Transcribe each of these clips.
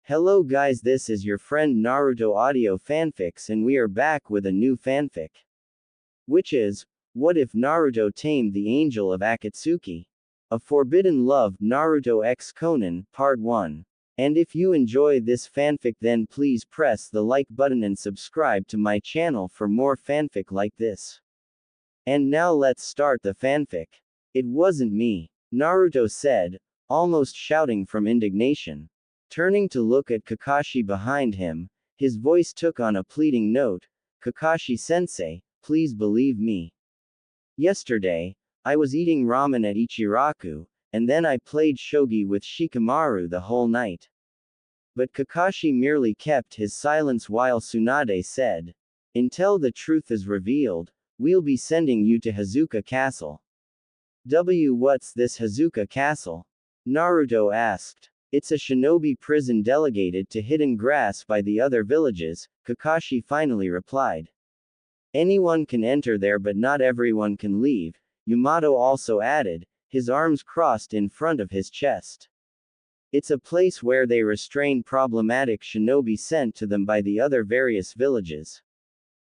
Hello guys, this is your friend Naruto Audio Fanfics and we are back with a new fanfic. Which is, what if Naruto tamed the angel of Akatsuki? A Forbidden Love, Naruto x Konan, Part 1. And if you enjoy this fanfic then please press the like button and subscribe to my channel for more fanfic like this. And now let's start the fanfic. It wasn't me, Naruto said, almost shouting from indignation. Turning to look at Kakashi behind him, his voice took on a pleading note. Kakashi-sensei, please believe me. Yesterday, I was eating ramen at Ichiraku, and then I played shogi with Shikamaru the whole night. But Kakashi merely kept his silence while Tsunade said, until the truth is revealed, we'll be sending you to Hazuka Castle. What's this Hazuka Castle? Naruto asked. It's a shinobi prison delegated to hidden grass by the other villages, Kakashi finally replied. Anyone can enter there but not everyone can leave, Yamato also added, his arms crossed in front of his chest. It's a place where they restrain problematic shinobi sent to them by the other various villages.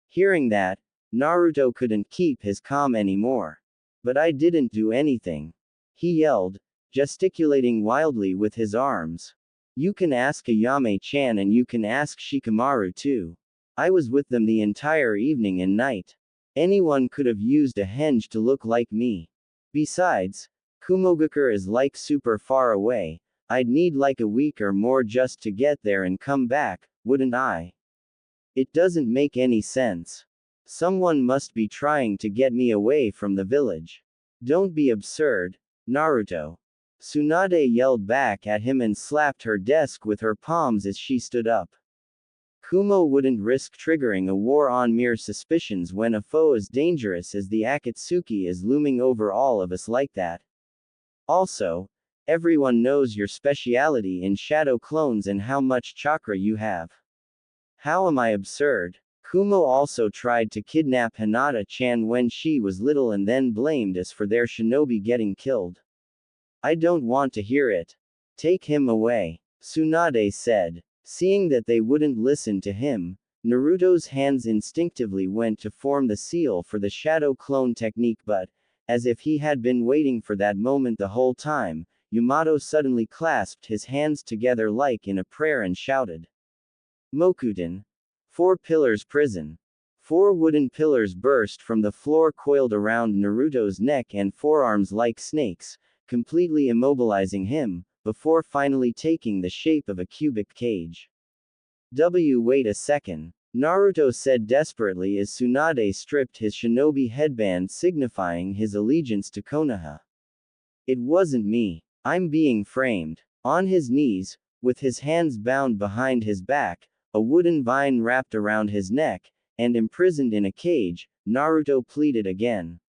Hearing that, Naruto couldn't keep his calm anymore. But I didn't do anything. He yelled, gesticulating wildly with his arms. You can ask Ayame-chan and you can ask Shikamaru too. I was with them the entire evening and night. Anyone could have used a henge to look like me. Besides, Kumogakure is like super far away. I'd need like a week or more just to get there and come back, wouldn't I? It doesn't make any sense. Someone must be trying to get me away from the village. Don't be absurd, Naruto. Tsunade yelled back at him and slapped her desk with her palms as she stood up. Kumo wouldn't risk triggering a war on mere suspicions when a foe as dangerous as the Akatsuki is looming over all of us like that. Also, everyone knows your speciality in shadow clones and how much chakra you have. How am I absurd? Kumo also tried to kidnap Hinata-chan when she was little and then blamed us for their shinobi getting killed. I don't want to hear it. Take him away, Tsunade said. Seeing that they wouldn't listen to him, Naruto's hands instinctively went to form the seal for the shadow clone technique but, as if he had been waiting for that moment the whole time, Yamato suddenly clasped his hands together like in a prayer and shouted. Mokuten. 4 pillars prison. 4 wooden pillars burst from the floor coiled around Naruto's neck and forearms like snakes, completely immobilizing him, before finally taking the shape of a cubic cage. Wait a second, Naruto said desperately as Tsunade stripped his shinobi headband signifying his allegiance to Konoha. It wasn't me. I'm being framed. On his knees, with his hands bound behind his back, a wooden vine wrapped around his neck, and imprisoned in a cage, Naruto pleaded again.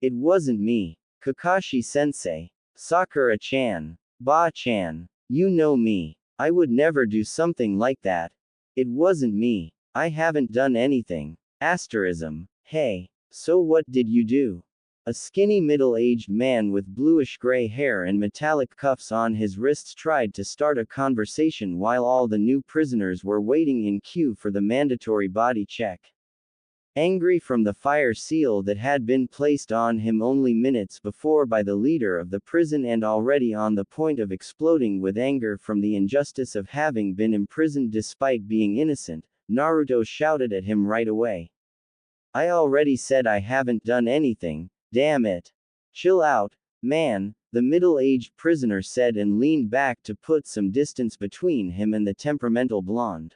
It wasn't me. Kakashi-sensei. Sakura-chan. Ba-chan. You know me. I would never do something like that. It wasn't me. I haven't done anything. Asterism. Hey. So what did you do? A skinny middle-aged man with bluish-gray hair and metallic cuffs on his wrists tried to start a conversation while all the new prisoners were waiting in queue for the mandatory body check. Angry from the fire seal that had been placed on him only minutes before by the leader of the prison and already on the point of exploding with anger from the injustice of having been imprisoned despite being innocent, Naruto shouted at him right away. I already said I haven't done anything, damn it. Chill out, man, the middle-aged prisoner said and leaned back to put some distance between him and the temperamental blonde.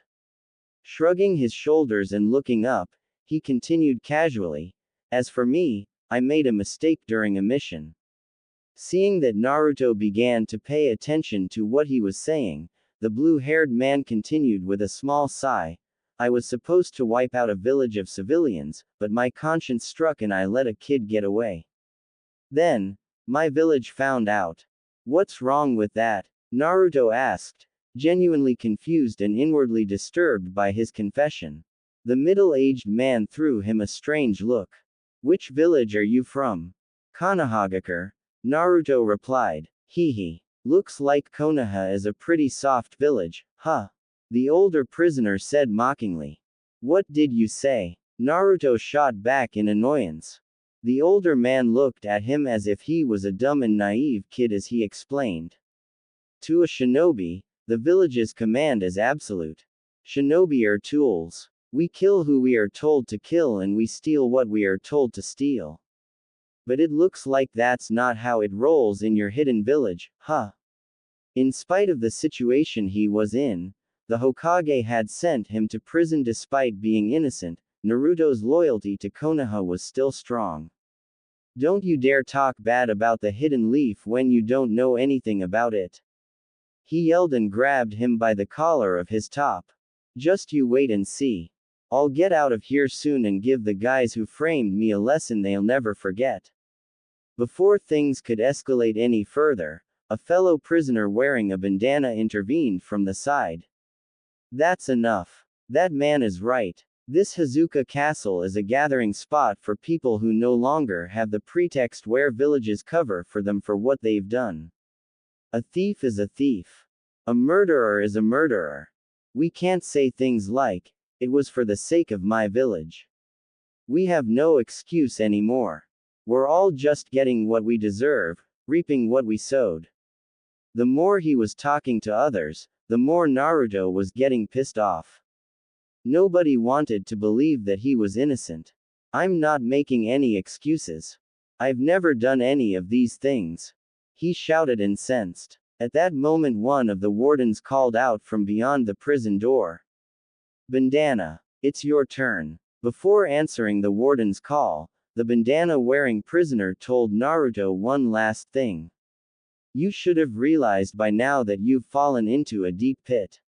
Shrugging his shoulders and looking up, he continued casually, as for me, I made a mistake during a mission. Seeing that Naruto began to pay attention to what he was saying, the blue-haired man continued with a small sigh. I was supposed to wipe out a village of civilians, but my conscience struck and I let a kid get away. Then, my village found out. What's wrong with that? Naruto asked, genuinely confused and inwardly disturbed by his confession. The middle-aged man threw him a strange look. Which village are you from? Konohagakure, Naruto replied. Hee hee. Looks like Konoha is a pretty soft village, huh? The older prisoner said mockingly. What did you say? Naruto shot back in annoyance. The older man looked at him as if he was a dumb and naive kid as he explained. To a shinobi, the village's command is absolute. Shinobi are tools. We kill who we are told to kill and we steal what we are told to steal. But it looks like that's not how it rolls in your hidden village, huh? In spite of the situation he was in, the Hokage had sent him to prison despite being innocent. Naruto's loyalty to Konoha was still strong. Don't you dare talk bad about the hidden leaf when you don't know anything about it. He yelled and grabbed him by the collar of his top. Just you wait and see. I'll get out of here soon and give the guys who framed me a lesson they'll never forget. Before things could escalate any further, a fellow prisoner wearing a bandana intervened from the side. That's enough. That man is right. This Hazuka Castle is a gathering spot for people who no longer have the pretext where villages cover for them for what they've done. A thief is a thief. A murderer is a murderer. We can't say things like, it was for the sake of my village. We have no excuse anymore. We're all just getting what we deserve, reaping what we sowed. The more he was talking to others, the more Naruto was getting pissed off. Nobody wanted to believe that he was innocent. I'm not making any excuses. I've never done any of these things. He shouted incensed. At that moment one of the wardens called out from beyond the prison door. Bandana, it's your turn. Before answering the warden's call, the bandana-wearing prisoner told Naruto one last thing. You should have realized by now that you've fallen into a deep pit.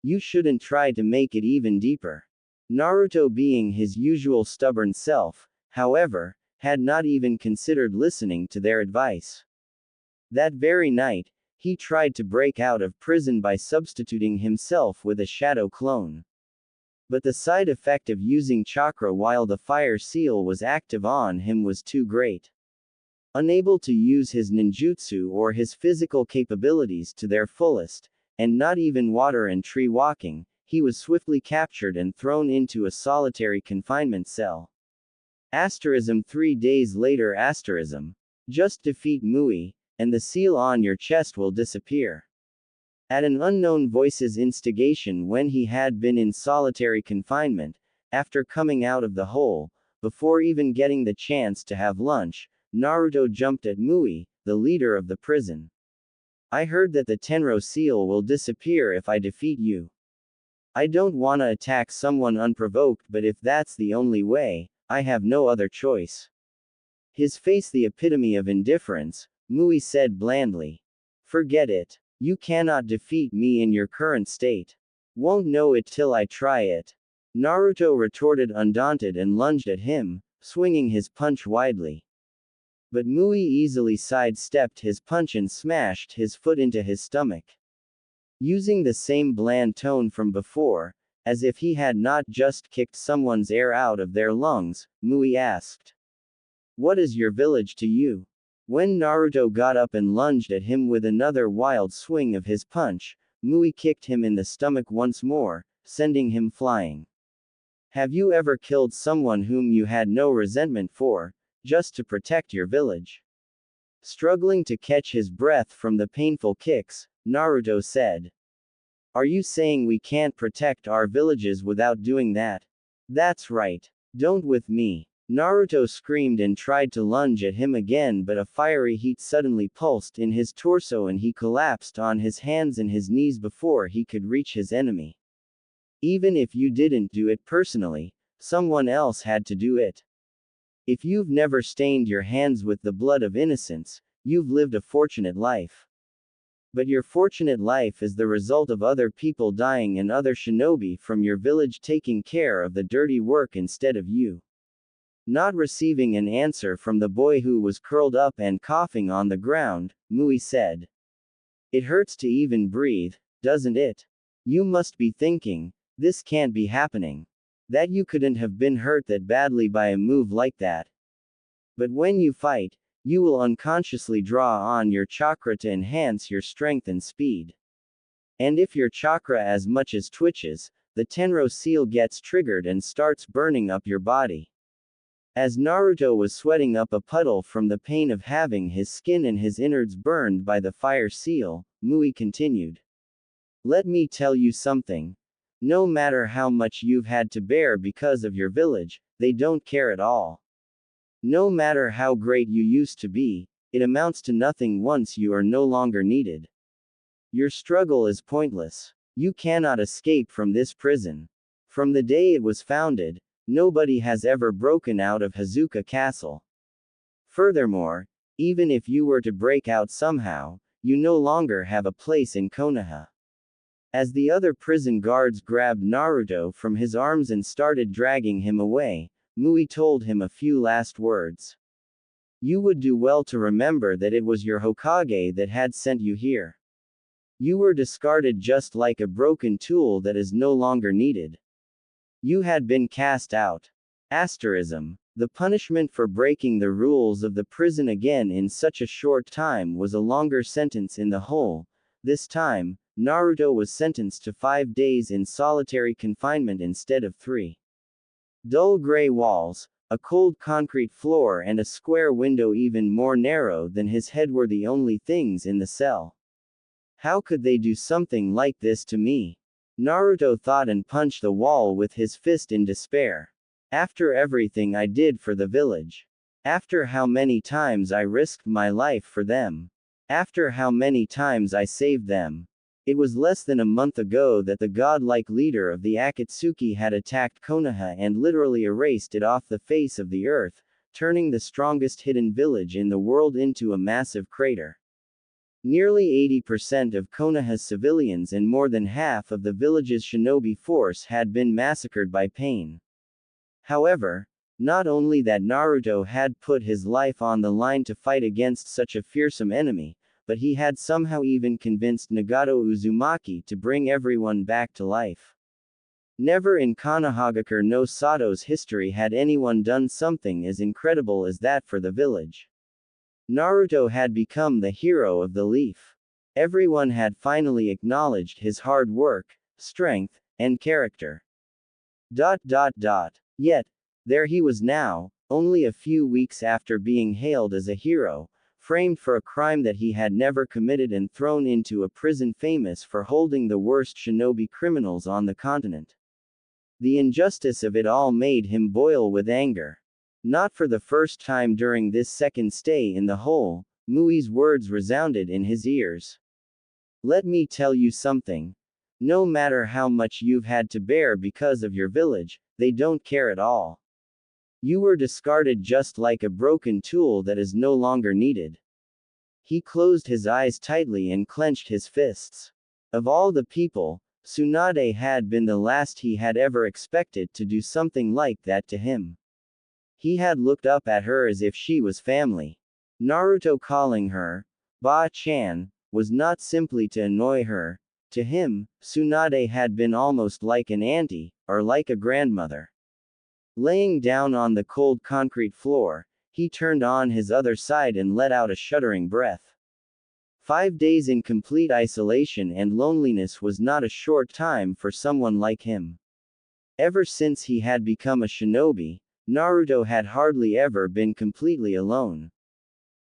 You shouldn't try to make it even deeper. Naruto, being his usual stubborn self, however, had not even considered listening to their advice. That very night, he tried to break out of prison by substituting himself with a shadow clone. But the side effect of using chakra while the fire seal was active on him was too great. Unable to use his ninjutsu or his physical capabilities to their fullest, and not even water and tree walking, he was swiftly captured and thrown into a solitary confinement cell. 3 days later. Just defeat Mui, and the seal on your chest will disappear. At an unknown voice's instigation, when he had been in solitary confinement, after coming out of the hole, before even getting the chance to have lunch, Naruto jumped at Mui, the leader of the prison. I heard that the Tenro seal will disappear if I defeat you. I don't wanna attack someone unprovoked, but if that's the only way, I have no other choice. His face the epitome of indifference, Mui said blandly. Forget it. You cannot defeat me in your current state. Won't know it till I try it. Naruto retorted undaunted and lunged at him, swinging his punch widely. But Mui easily sidestepped his punch and smashed his foot into his stomach. Using the same bland tone from before, as if he had not just kicked someone's air out of their lungs, Mui asked. What is your village to you? When Naruto got up and lunged at him with another wild swing of his punch, Mui kicked him in the stomach once more, sending him flying. Have you ever killed someone whom you had no resentment for, just to protect your village? Struggling to catch his breath from the painful kicks, Naruto said. Are you saying we can't protect our villages without doing that? That's right. Don't with me. Naruto screamed and tried to lunge at him again, but a fiery heat suddenly pulsed in his torso and he collapsed on his hands and his knees before he could reach his enemy. Even if you didn't do it personally, someone else had to do it. If you've never stained your hands with the blood of innocence, you've lived a fortunate life. But your fortunate life is the result of other people dying and other shinobi from your village taking care of the dirty work instead of you. Not receiving an answer from the boy who was curled up and coughing on the ground, Mui said. It hurts to even breathe, doesn't it? You must be thinking, this can't be happening. That you couldn't have been hurt that badly by a move like that. But when you fight, You will unconsciously draw on your chakra to enhance your strength and speed. And if your chakra as much as twitches, the Tenro seal gets triggered and starts burning up your body. As Naruto was sweating up a puddle from the pain of having his skin and his innards burned by the fire seal, Mui continued. Let me tell you something. No matter how much you've had to bear because of your village, they don't care at all. No matter how great you used to be, it amounts to nothing once you are no longer needed. Your struggle is pointless. You cannot escape from this prison. From the day it was founded, nobody has ever broken out of Hazuka Castle. Furthermore, even if you were to break out somehow, you no longer have a place in Konoha. As the other prison guards grabbed Naruto from his arms and started dragging him away, Mui told him a few last words. You would do well to remember that it was your Hokage that had sent you here. You were discarded just like a broken tool that is no longer needed. You had been cast out. Asterism. The punishment for breaking the rules of the prison again in such a short time was a longer sentence in the whole. This time, Naruto was sentenced to 5 days in solitary confinement instead of 3. Dull gray walls, a cold concrete floor and a square window even more narrow than his head were the only things in the cell. How could they do something like this to me? Naruto thought and punched the wall with his fist in despair. After everything I did for the village. After how many times I risked my life for them. After how many times I saved them. It was less than a month ago that the godlike leader of the Akatsuki had attacked Konoha and literally erased it off the face of the earth, turning the strongest hidden village in the world into a massive crater. Nearly 80% of Konoha's civilians and more than half of the village's shinobi force had been massacred by pain. However, not only that Naruto had put his life on the line to fight against such a fearsome enemy, but he had somehow even convinced Nagato Uzumaki to bring everyone back to life. Never in Konohagakure no Sato's history had anyone done something as incredible as that for the village. Naruto had become the hero of the leaf. Everyone had finally acknowledged his hard work, strength, and character. Yet, there he was now, only a few weeks after being hailed as a hero, framed for a crime that he had never committed and thrown into a prison famous for holding the worst shinobi criminals on the continent. The injustice of it all made him boil with anger. Not for the first time during this second stay in the hole, Mui's words resounded in his ears. Let me tell you something. No matter how much you've had to bear because of your village, they don't care at all. You were discarded just like a broken tool that is no longer needed. He closed his eyes tightly and clenched his fists. Of all the people, Tsunade had been the last he had ever expected to do something like that to him. He had looked up at her as if she was family. Naruto calling her Ba-chan was not simply to annoy her. To him, Tsunade had been almost like an auntie, or like a grandmother. Laying down on the cold concrete floor, he turned on his other side and let out a shuddering breath. 5 days in complete isolation and loneliness was not a short time for someone like him. Ever since he had become a shinobi, Naruto had hardly ever been completely alone.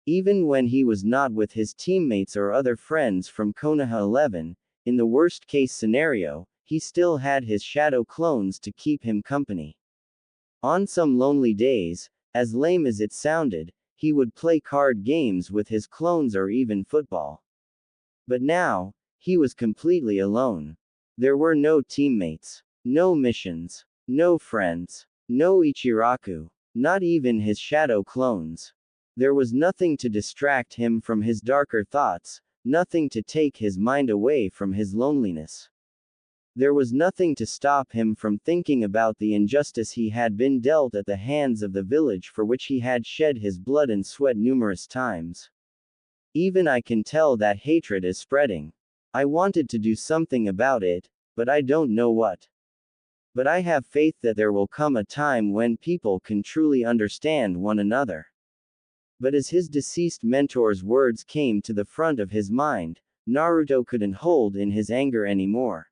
Even when he was not with his teammates or other friends from Konoha 11, in the worst-case scenario, he still had his shadow clones to keep him company. On some lonely days, as lame as it sounded, he would play card games with his clones or even football. But now, he was completely alone. There were no teammates, no missions, no friends, no Ichiraku, not even his shadow clones. There was nothing to distract him from his darker thoughts, nothing to take his mind away from his loneliness. There was nothing to stop him from thinking about the injustice he had been dealt at the hands of the village for which he had shed his blood and sweat numerous times. Even I can tell that hatred is spreading. I wanted to do something about it, but I don't know what. But I have faith that there will come a time when people can truly understand one another. But as his deceased mentor's words came to the front of his mind, Naruto couldn't hold in his anger anymore.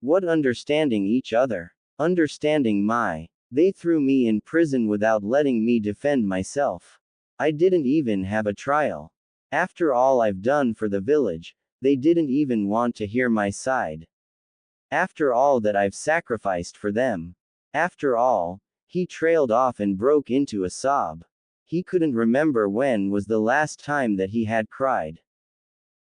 What understanding each other? Understanding my. They threw me in prison without letting me defend myself. I didn't even have a trial. After all I've done for the village, they didn't even want to hear my side. After all that I've sacrificed for them. After all, he trailed off and broke into a sob. He couldn't remember when was the last time that he had cried.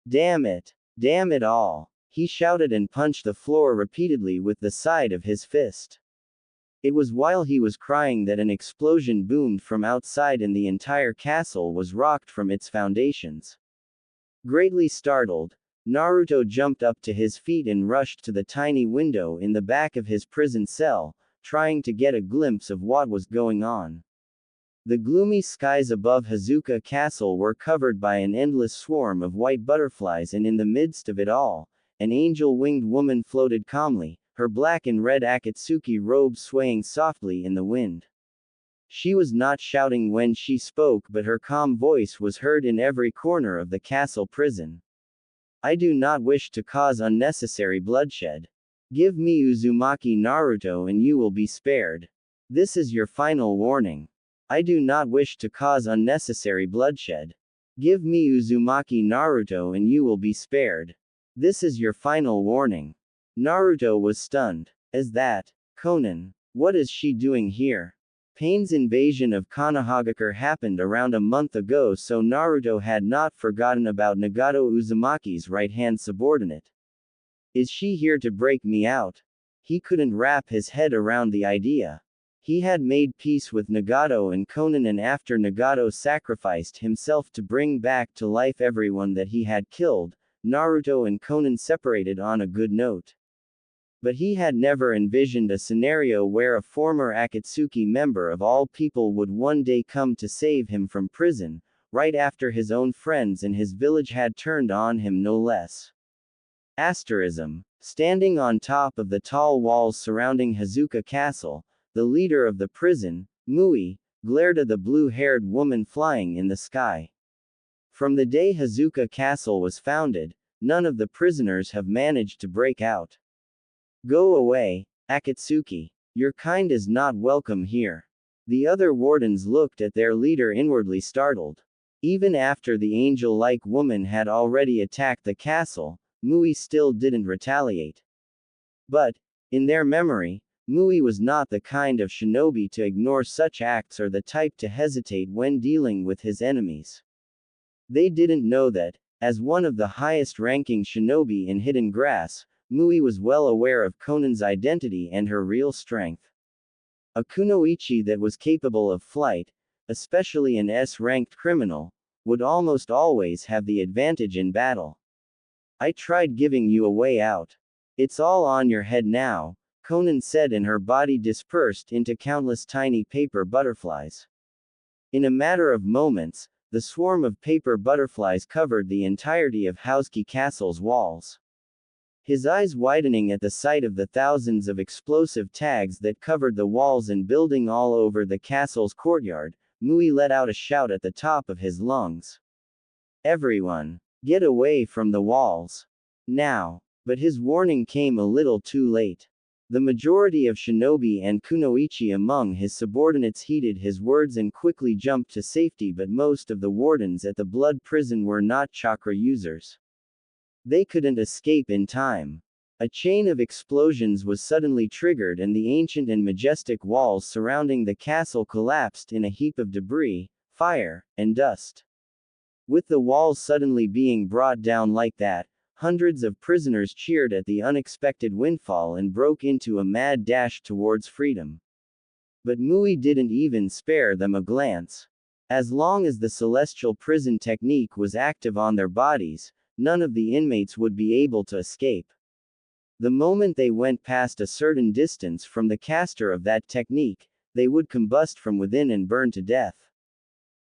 Damn it! Damn it all! He shouted and punched the floor repeatedly with the side of his fist. It was while he was crying that an explosion boomed from outside and the entire castle was rocked from its foundations. Greatly startled, Naruto jumped up to his feet and rushed to the tiny window in the back of his prison cell, trying to get a glimpse of what was going on. The gloomy skies above Hazuka Castle were covered by an endless swarm of white butterflies, and in the midst of it all, an angel-winged woman floated calmly, her black and red Akatsuki robe swaying softly in the wind. She was not shouting when she spoke, but her calm voice was heard in every corner of the castle prison. I do not wish to cause unnecessary bloodshed. Give me Uzumaki Naruto and you will be spared. This is your final warning. I do not wish to cause unnecessary bloodshed. Give me Uzumaki Naruto and you will be spared. This is your final warning. Naruto was stunned. As that, Konan, what is she doing here? Pain's invasion of Konohagakure happened around a month ago, so Naruto had not forgotten about Nagato Uzumaki's right-hand subordinate. Is she here to break me out? He couldn't wrap his head around the idea. He had made peace with Nagato and Konan, and after Nagato sacrificed himself to bring back to life everyone that he had killed, Naruto and Konan separated on a good note. But he had never envisioned a scenario where a former Akatsuki member of all people would one day come to save him from prison, right after his own friends and his village had turned on him, no less. Asterism. Standing on top of the tall walls surrounding Hazuka Castle, the leader of the prison, Mui, glared at the blue-haired woman flying in the sky. From the day Hazuka Castle was founded, none of the prisoners have managed to break out. Go away, Akatsuki. Your kind is not welcome here. The other wardens looked at their leader inwardly startled. Even after the angel-like woman had already attacked the castle, Mui still didn't retaliate. But, in their memory, Mui was not the kind of shinobi to ignore such acts or the type to hesitate when dealing with his enemies. They didn't know that, as one of the highest-ranking shinobi in Hidden Grass, Mui was well aware of Konan's identity and her real strength. A kunoichi that was capable of flight, especially an S-ranked criminal, would almost always have the advantage in battle. I tried giving you a way out. It's all on your head now, Konan said, and her body dispersed into countless tiny paper butterflies. In a matter of moments, the swarm of paper butterflies covered the entirety of Hazuki Castle's walls. His eyes widening at the sight of the thousands of explosive tags that covered the walls and building all over the castle's courtyard, Mui let out a shout at the top of his lungs. Everyone, get away from the walls. Now. But his warning came a little too late. The majority of shinobi and kunoichi among his subordinates heeded his words and quickly jumped to safety, but most of the wardens at the blood prison were not chakra users. They couldn't escape in time. A chain of explosions was suddenly triggered and the ancient and majestic walls surrounding the castle collapsed in a heap of debris, fire, and dust. With the walls suddenly being brought down like that, hundreds of prisoners cheered at the unexpected windfall and broke into a mad dash towards freedom. But Mui didn't even spare them a glance. As long as the celestial prison technique was active on their bodies, none of the inmates would be able to escape. The moment they went past a certain distance from the caster of that technique, they would combust from within and burn to death.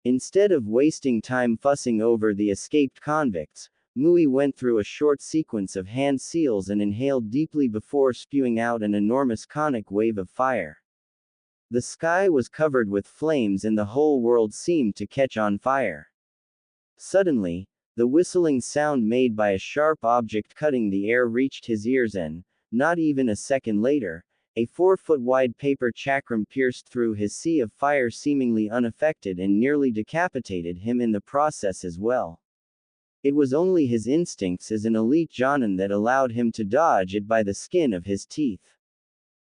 Instead of wasting time fussing over the escaped convicts, Mui went through a short sequence of hand seals and inhaled deeply before spewing out an enormous conic wave of fire. The sky was covered with flames and the whole world seemed to catch on fire. Suddenly, the whistling sound made by a sharp object cutting the air reached his ears and, not even a second later, a 4-foot-wide paper chakram pierced through his sea of fire seemingly unaffected and nearly decapitated him in the process as well. It was only his instincts as an elite Jonin that allowed him to dodge it by the skin of his teeth.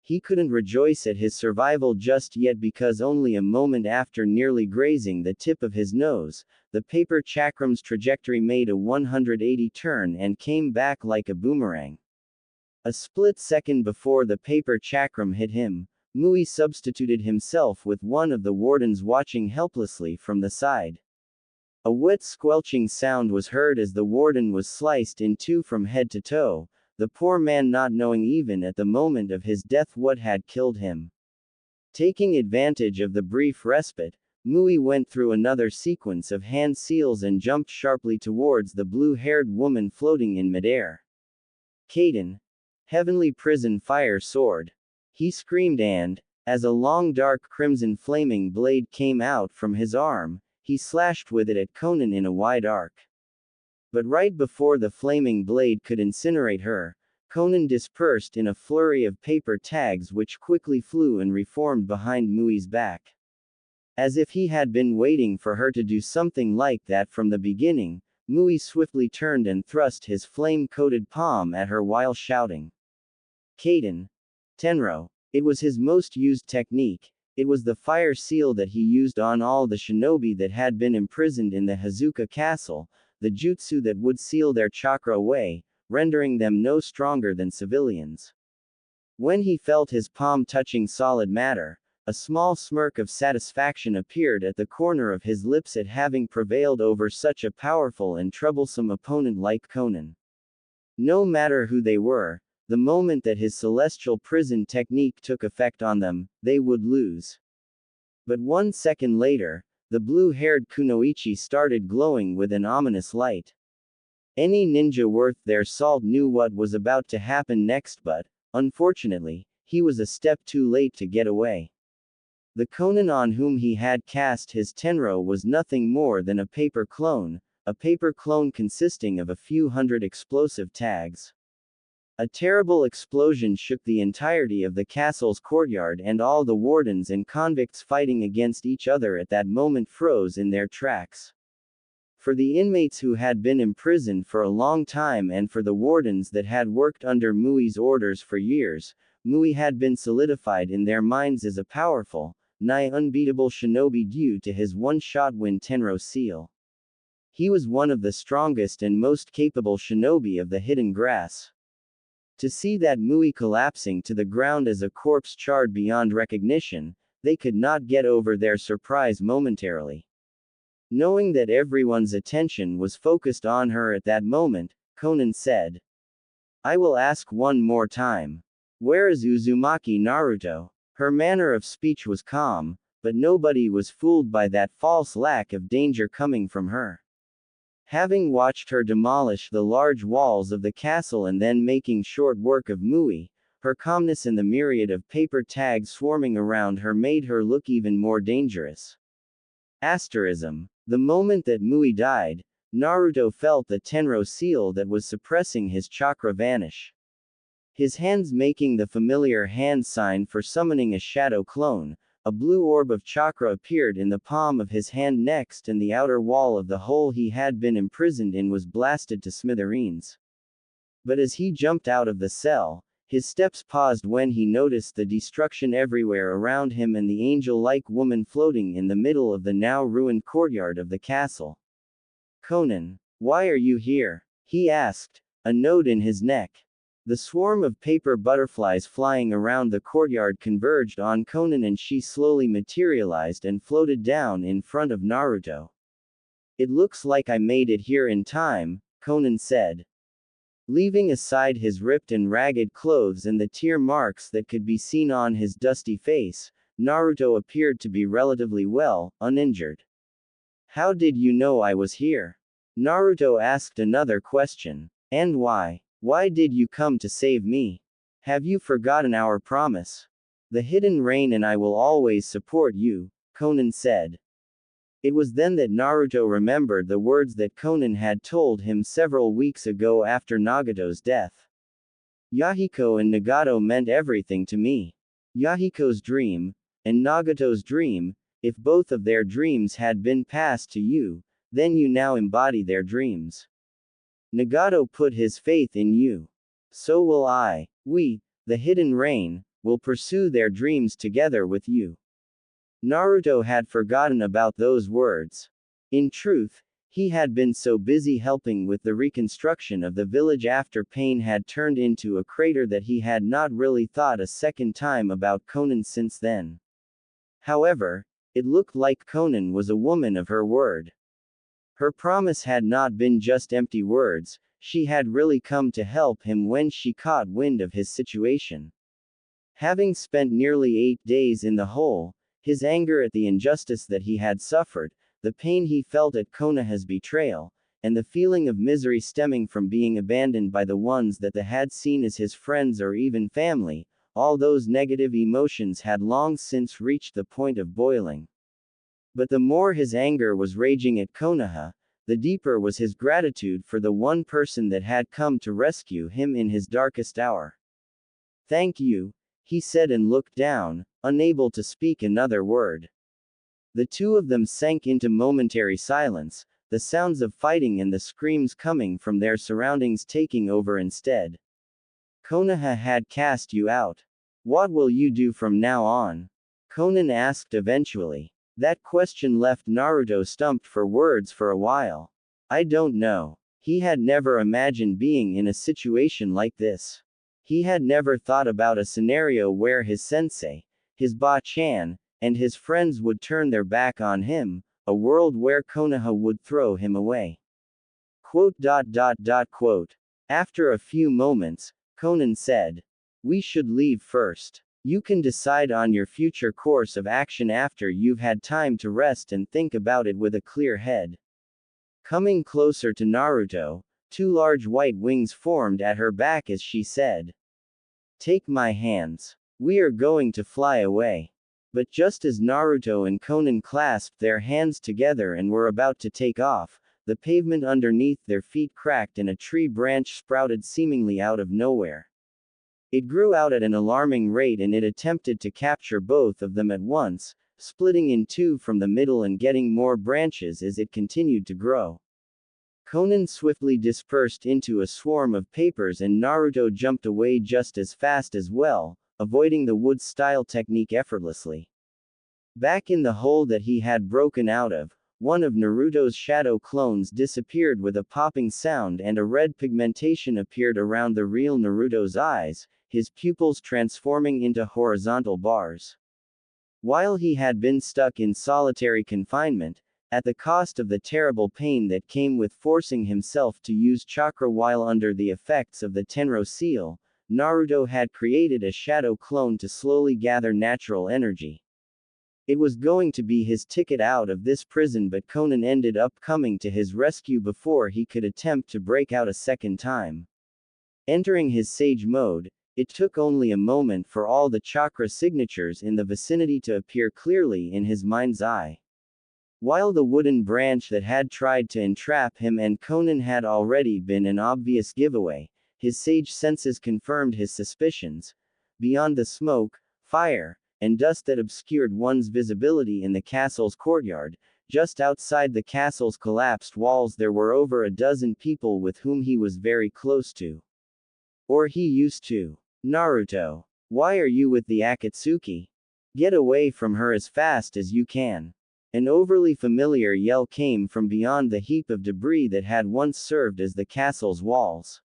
He couldn't rejoice at his survival just yet because only a moment after nearly grazing the tip of his nose, the paper chakram's trajectory made a 180 turn and came back like a boomerang. A split second before the paper chakram hit him, Mui substituted himself with one of the wardens watching helplessly from the side. A wet squelching sound was heard as the warden was sliced in two from head to toe, the poor man not knowing even at the moment of his death what had killed him. Taking advantage of the brief respite, Mui went through another sequence of hand seals and jumped sharply towards the blue-haired woman floating in midair. Kaden. Heavenly prison fire sword. He screamed and, as a long dark crimson flaming blade came out from his arm, he slashed with it at Konan in a wide arc. But right before the flaming blade could incinerate her, Konan dispersed in a flurry of paper tags which quickly flew and reformed behind Mui's back. As if he had been waiting for her to do something like that from the beginning, Mui swiftly turned and thrust his flame-coated palm at her while shouting. Kaden. Tenro. It was his most used technique. It was the fire seal that he used on all the shinobi that had been imprisoned in the Hazuka castle, the jutsu that would seal their chakra away, rendering them no stronger than civilians. When he felt his palm touching solid matter, a small smirk of satisfaction appeared at the corner of his lips at having prevailed over such a powerful and troublesome opponent like Konan. No matter who they were, the moment that his celestial prison technique took effect on them, they would lose. But 1 second later, the blue-haired kunoichi started glowing with an ominous light. Any ninja worth their salt knew what was about to happen next, but, unfortunately, he was a step too late to get away. The Konan on whom he had cast his tenro was nothing more than a paper clone consisting of a few hundred explosive tags. A terrible explosion shook the entirety of the castle's courtyard, and all the wardens and convicts fighting against each other at that moment froze in their tracks. For the inmates who had been imprisoned for a long time and for the wardens that had worked under Mui's orders for years, Mui had been solidified in their minds as a powerful, nigh unbeatable shinobi due to his one-shot win tenro seal. He was one of the strongest and most capable shinobi of the hidden grass. To see that Mui collapsing to the ground as a corpse charred beyond recognition, they could not get over their surprise momentarily. Knowing that everyone's attention was focused on her at that moment, Konan said, "I will ask one more time. Where is Uzumaki Naruto?" Her manner of speech was calm, but nobody was fooled by that false lack of danger coming from her. Having watched her demolish the large walls of the castle and then making short work of Mui, her calmness and the myriad of paper tags swarming around her made her look even more dangerous. Asterism. The moment that Mui died, Naruto felt the tenro seal that was suppressing his chakra vanish. His hands making the familiar hand sign for summoning a shadow clone, a blue orb of chakra appeared in the palm of his hand next, and the outer wall of the hole he had been imprisoned in was blasted to smithereens. But as he jumped out of the cell, his steps paused when he noticed the destruction everywhere around him and the angel-like woman floating in the middle of the now ruined courtyard of the castle. "Konan, why are you here?" he asked, a note in his neck. The swarm of paper butterflies flying around the courtyard converged on Konan, and she slowly materialized and floated down in front of Naruto. "It looks like I made it here in time," Konan said. Leaving aside his ripped and ragged clothes and the tear marks that could be seen on his dusty face, Naruto appeared to be relatively well, uninjured. "How did you know I was here?" Naruto asked another question. "And why? Why did you come to save me? Have you forgotten our promise?" The hidden rain and I will always support you, Konan said. It was then that Naruto remembered the words that Konan had told him several weeks ago after Nagato's death. Yahiko and Nagato meant everything to me. Yahiko's dream, and Nagato's dream, if both of their dreams had been passed to you, then you now embody their dreams. Nagato put his faith in you. So will I. We, the hidden rain, will pursue their dreams together with you. Naruto had forgotten about those words. In truth, he had been so busy helping with the reconstruction of the village after Pain had turned into a crater that he had not really thought a second time about Konan since then. However, it looked like Konan was a woman of her word. Her promise had not been just empty words, she had really come to help him when she caught wind of his situation. Having spent nearly 8 days in the hole, his anger at the injustice that he had suffered, the pain he felt at Konoha's betrayal, and the feeling of misery stemming from being abandoned by the ones that they had seen as his friends or even family, all those negative emotions had long since reached the point of boiling. But the more his anger was raging at Konoha, the deeper was his gratitude for the one person that had come to rescue him in his darkest hour. "Thank you," he said and looked down, unable to speak another word. The two of them sank into momentary silence, the sounds of fighting and the screams coming from their surroundings taking over instead. "Konoha had cast you out. What will you do from now on?" Konan asked eventually. That question left Naruto stumped for words for a while. I don't know. He had never imagined being in a situation like this. He had never thought about a scenario where his sensei, his Ba-chan, and his friends would turn their back on him, a world where Konoha would throw him away. Quote. After a few moments, Konan said, "We should leave first. You can decide on your future course of action after you've had time to rest and think about it with a clear head." Coming closer to Naruto, two large white wings formed at her back as she said, "Take my hands. We are going to fly away." But just as Naruto and Konan clasped their hands together and were about to take off, the pavement underneath their feet cracked and a tree branch sprouted seemingly out of nowhere. It grew out at an alarming rate and it attempted to capture both of them at once, splitting in two from the middle and getting more branches as it continued to grow. Konan swiftly dispersed into a swarm of papers and Naruto jumped away just as fast as well, avoiding the wood-style technique effortlessly. Back in the hole that he had broken out of, one of Naruto's shadow clones disappeared with a popping sound and a red pigmentation appeared around the real Naruto's eyes, his pupils transforming into horizontal bars. While he had been stuck in solitary confinement, at the cost of the terrible pain that came with forcing himself to use chakra while under the effects of the Tenro seal, Naruto had created a shadow clone to slowly gather natural energy. It was going to be his ticket out of this prison, but Konan ended up coming to his rescue before he could attempt to break out a second time. Entering his sage mode, it took only a moment for all the chakra signatures in the vicinity to appear clearly in his mind's eye. While the wooden branch that had tried to entrap him and Konan had already been an obvious giveaway, his sage senses confirmed his suspicions. Beyond the smoke, fire, and dust that obscured one's visibility in the castle's courtyard, just outside the castle's collapsed walls there were over a dozen people with whom he was very close to. Or he used to. "Naruto, why are you with the Akatsuki? Get away from her as fast as you can." An overly familiar yell came from beyond the heap of debris that had once served as the castle's walls.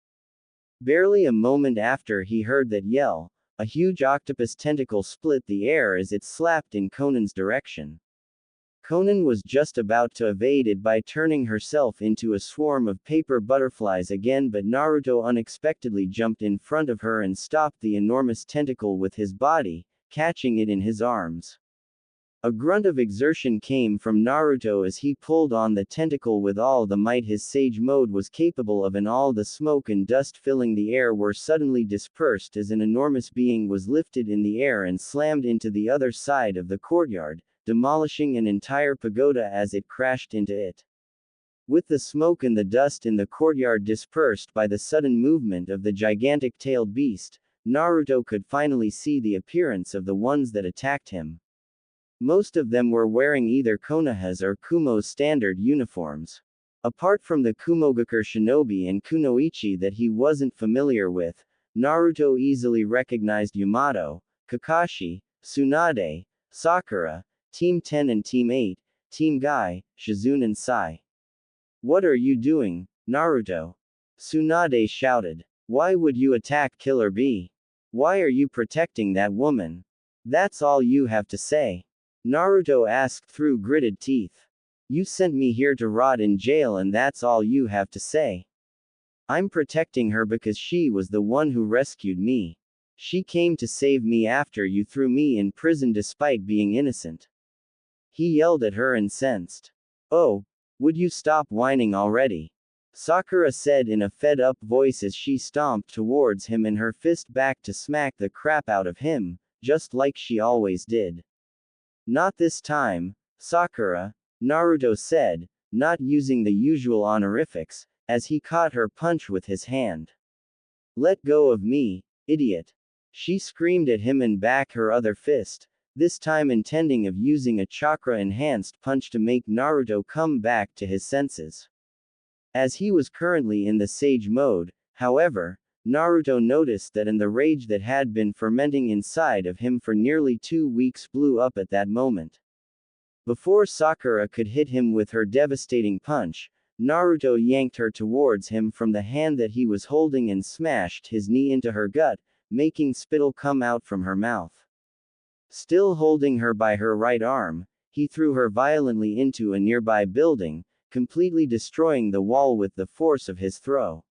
Barely a moment after he heard that yell, a huge octopus tentacle split the air as it slapped in Konan's direction. Konan was just about to evade it by turning herself into a swarm of paper butterflies again, but Naruto unexpectedly jumped in front of her and stopped the enormous tentacle with his body, catching it in his arms. A grunt of exertion came from Naruto as he pulled on the tentacle with all the might his sage mode was capable of, and all the smoke and dust filling the air were suddenly dispersed as an enormous being was lifted in the air and slammed into the other side of the courtyard, demolishing an entire pagoda as it crashed into it. With the smoke and the dust in the courtyard dispersed by the sudden movement of the gigantic tailed beast, Naruto could finally see the appearance of the ones that attacked him. Most of them were wearing either Konoha's or Kumo's standard uniforms. Apart from the Kumogakure shinobi and kunoichi that he wasn't familiar with, Naruto easily recognized Yamato, Kakashi, Tsunade, Sakura, Team 10 and Team 8, Team Guy, Shizune and Sai. "What are you doing, Naruto?" Tsunade shouted. "Why would you attack Killer Bee? Why are you protecting that woman? That's all you have to say?" Naruto asked through gritted teeth. "You sent me here to rot in jail and that's all you have to say?" "I'm protecting her because she was the one who rescued me. She came to save me after you threw me in prison despite being innocent." He yelled at her, incensed. "Oh, would you stop whining already?" Sakura said in a fed-up voice as she stomped towards him and her fist back to smack the crap out of him, just like she always did. "Not this time, Sakura," Naruto said, not using the usual honorifics, as he caught her punch with his hand. "Let go of me, idiot!" She screamed at him and back her other fist, this time intending of using a chakra-enhanced punch to make Naruto come back to his senses. As he was currently in the sage mode, however, Naruto noticed that the rage that had been fermenting inside of him for nearly 2 weeks blew up at that moment. Before Sakura could hit him with her devastating punch, Naruto yanked her towards him from the hand that he was holding and smashed his knee into her gut, making spittle come out from her mouth. Still holding her by her right arm, he threw her violently into a nearby building, completely destroying the wall with the force of his throw.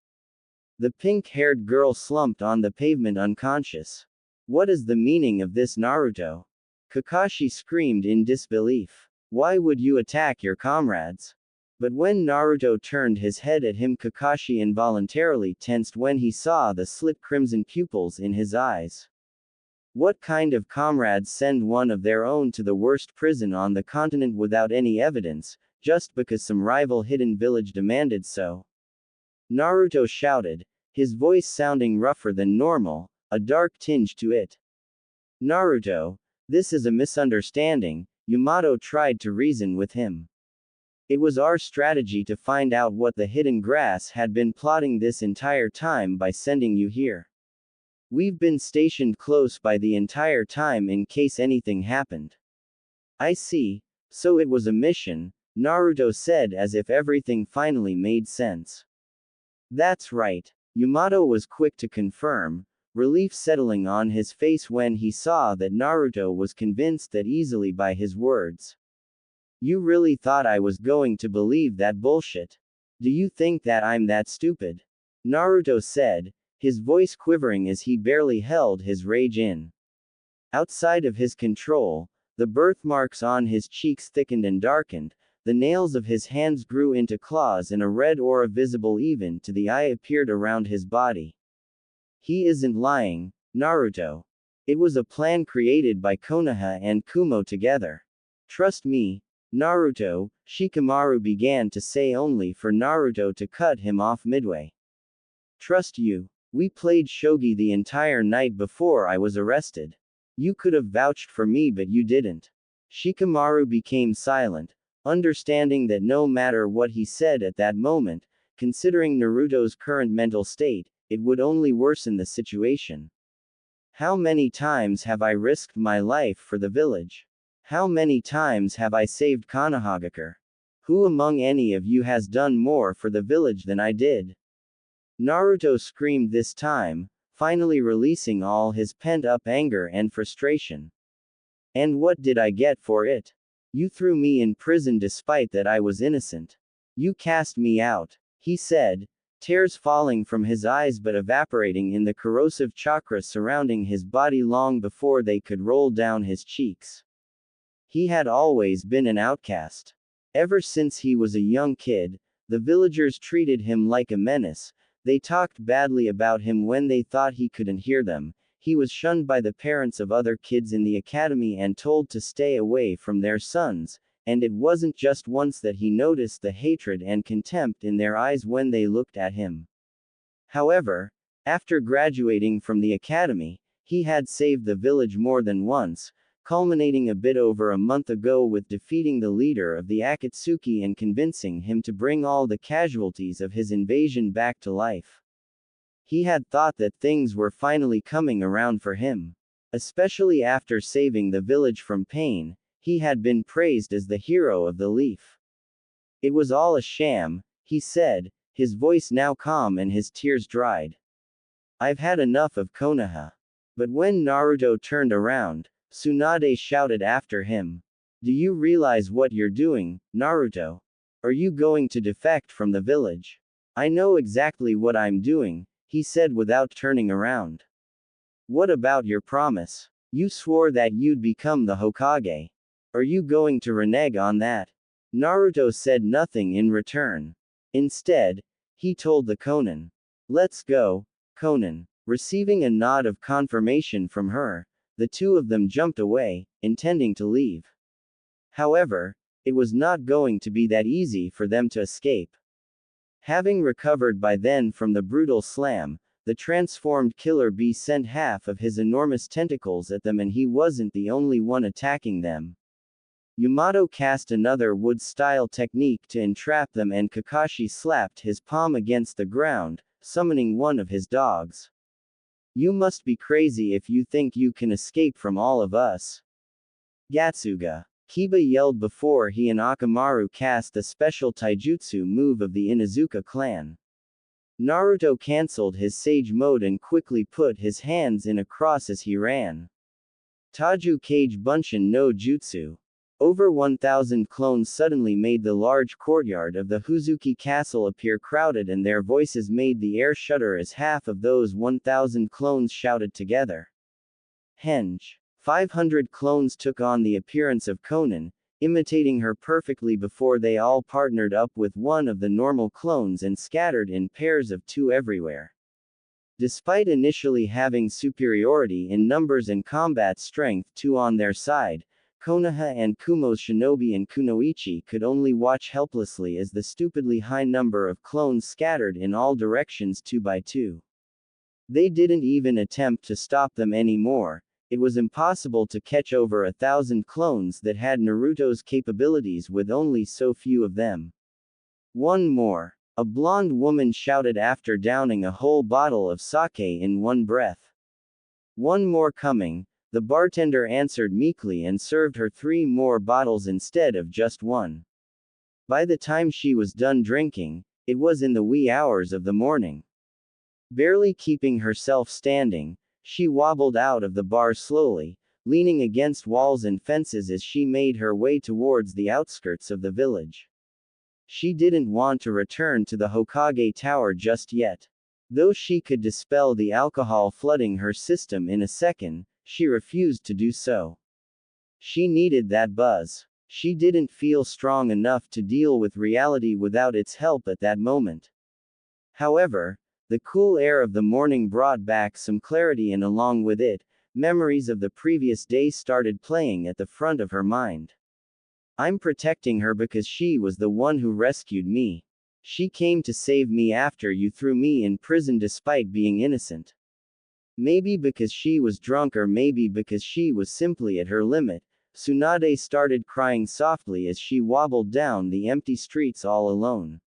The pink-haired girl slumped on the pavement unconscious. "What is the meaning of this, Naruto?" Kakashi screamed in disbelief. "Why would you attack your comrades?" But when Naruto turned his head at him, Kakashi involuntarily tensed when he saw the slit crimson pupils in his eyes. What kind of comrades send one of their own to the worst prison on the continent without any evidence, just because some rival hidden village demanded so? Naruto shouted, his voice sounding rougher than normal, a dark tinge to it. "Naruto, this is a misunderstanding," Yamato tried to reason with him. "It was our strategy to find out what the hidden grass had been plotting this entire time by sending you here. We've been stationed close by the entire time in case anything happened." "I see, so it was a mission," Naruto said as if everything finally made sense. "That's right," Yamato was quick to confirm, relief settling on his face when he saw that Naruto was convinced that easily by his words. "You really thought I was going to believe that bullshit? Do you think that I'm that stupid?" Naruto said, his voice quivering as he barely held his rage in. Outside of his control, the birthmarks on his cheeks thickened and darkened, the nails of his hands grew into claws and a red aura visible even to the eye appeared around his body. "He isn't lying, Naruto. It was a plan created by Konoha and Kumo together. Trust me, Naruto," Shikamaru began to say only for Naruto to cut him off midway. "Trust you. We played shogi the entire night before I was arrested. You could have vouched for me but you didn't." Shikamaru became silent, understanding that no matter what he said at that moment, considering Naruto's current mental state, it would only worsen the situation. "How many times have I risked my life for the village? How many times have I saved Konohagakure? Who among any of you has done more for the village than I did?" Naruto screamed this time, finally releasing all his pent-up anger and frustration. "And what did I get for it? You threw me in prison despite that I was innocent. You cast me out," he said, tears falling from his eyes but evaporating in the corrosive chakra surrounding his body long before they could roll down his cheeks. He had always been an outcast. Ever since he was a young kid, the villagers treated him like a menace. They talked badly about him when they thought he couldn't hear them. He was shunned by the parents of other kids in the academy and told to stay away from their sons, and it wasn't just once that he noticed the hatred and contempt in their eyes when they looked at him. However, after graduating from the academy, he had saved the village more than once, culminating a bit over a month ago with defeating the leader of the Akatsuki and convincing him to bring all the casualties of his invasion back to life. He had thought that things were finally coming around for him. Especially after saving the village from pain, he had been praised as the hero of the leaf. It was all a sham, he said, his voice now calm and his tears dried. I've had enough of Konoha. But when Naruto turned around, Tsunade shouted after him. Do you realize what you're doing, Naruto? Are you going to defect from the village? I know exactly what I'm doing, he said without turning around. What about your promise? You swore that you'd become the Hokage. Are you going to renege on that? Naruto said nothing in return. Instead, he told the Konan. Let's go, Konan. Receiving a nod of confirmation from her, the two of them jumped away, intending to leave. However, it was not going to be that easy for them to escape. Having recovered by then from the brutal slam, the transformed killer bee sent half of his enormous tentacles at them, and he wasn't the only one attacking them. Yamato cast another wood-style technique to entrap them, and Kakashi slapped his palm against the ground, summoning one of his dogs. You must be crazy if you think you can escape from all of us. Gatsuga. Kiba yelled before he and Akamaru cast the special taijutsu move of the Inuzuka clan. Naruto cancelled his sage mode and quickly put his hands in a cross as he ran. Taju Kage Bunshin no Jutsu. Over 1,000 clones suddenly made the large courtyard of the Huzuki castle appear crowded, and their voices made the air shudder as half of those 1,000 clones shouted together. Henge. 500 clones took on the appearance of Konan, imitating her perfectly before they all partnered up with one of the normal clones and scattered in pairs of two everywhere. Despite initially having superiority in numbers and combat strength two on their side, Konoha and Kumo's shinobi and kunoichi could only watch helplessly as the stupidly high number of clones scattered in all directions 2 by 2. They didn't even attempt to stop them anymore. It was impossible to catch over 1,000 clones that had Naruto's capabilities with only so few of them. One more. A blonde woman shouted after downing a whole bottle of sake in one breath. One more coming. The bartender answered meekly and served her 3 more bottles instead of just one. By the time she was done drinking, it was in the wee hours of the morning. Barely keeping herself standing, she wobbled out of the bar slowly, leaning against walls and fences as she made her way towards the outskirts of the village. She didn't want to return to the Hokage Tower just yet. Though she could dispel the alcohol flooding her system in a second, she refused to do so. She needed that buzz. She didn't feel strong enough to deal with reality without its help at that moment. However, the cool air of the morning brought back some clarity, and along with it, memories of the previous day started playing at the front of her mind. I'm protecting her because she was the one who rescued me. She came to save me after you threw me in prison despite being innocent. Maybe because she was drunk, or maybe because she was simply at her limit, Tsunade started crying softly as she wobbled down the empty streets all alone.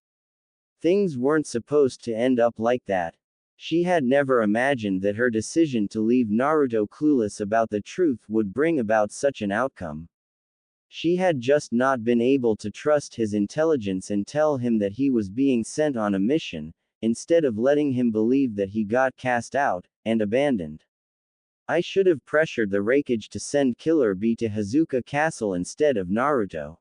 Things weren't supposed to end up like that. She had never imagined that her decision to leave Naruto clueless about the truth would bring about such an outcome. She had just not been able to trust his intelligence and tell him that he was being sent on a mission, instead of letting him believe that he got cast out and abandoned. I should have pressured the Raikage to send Killer Bee to Hazuka Castle instead of Naruto.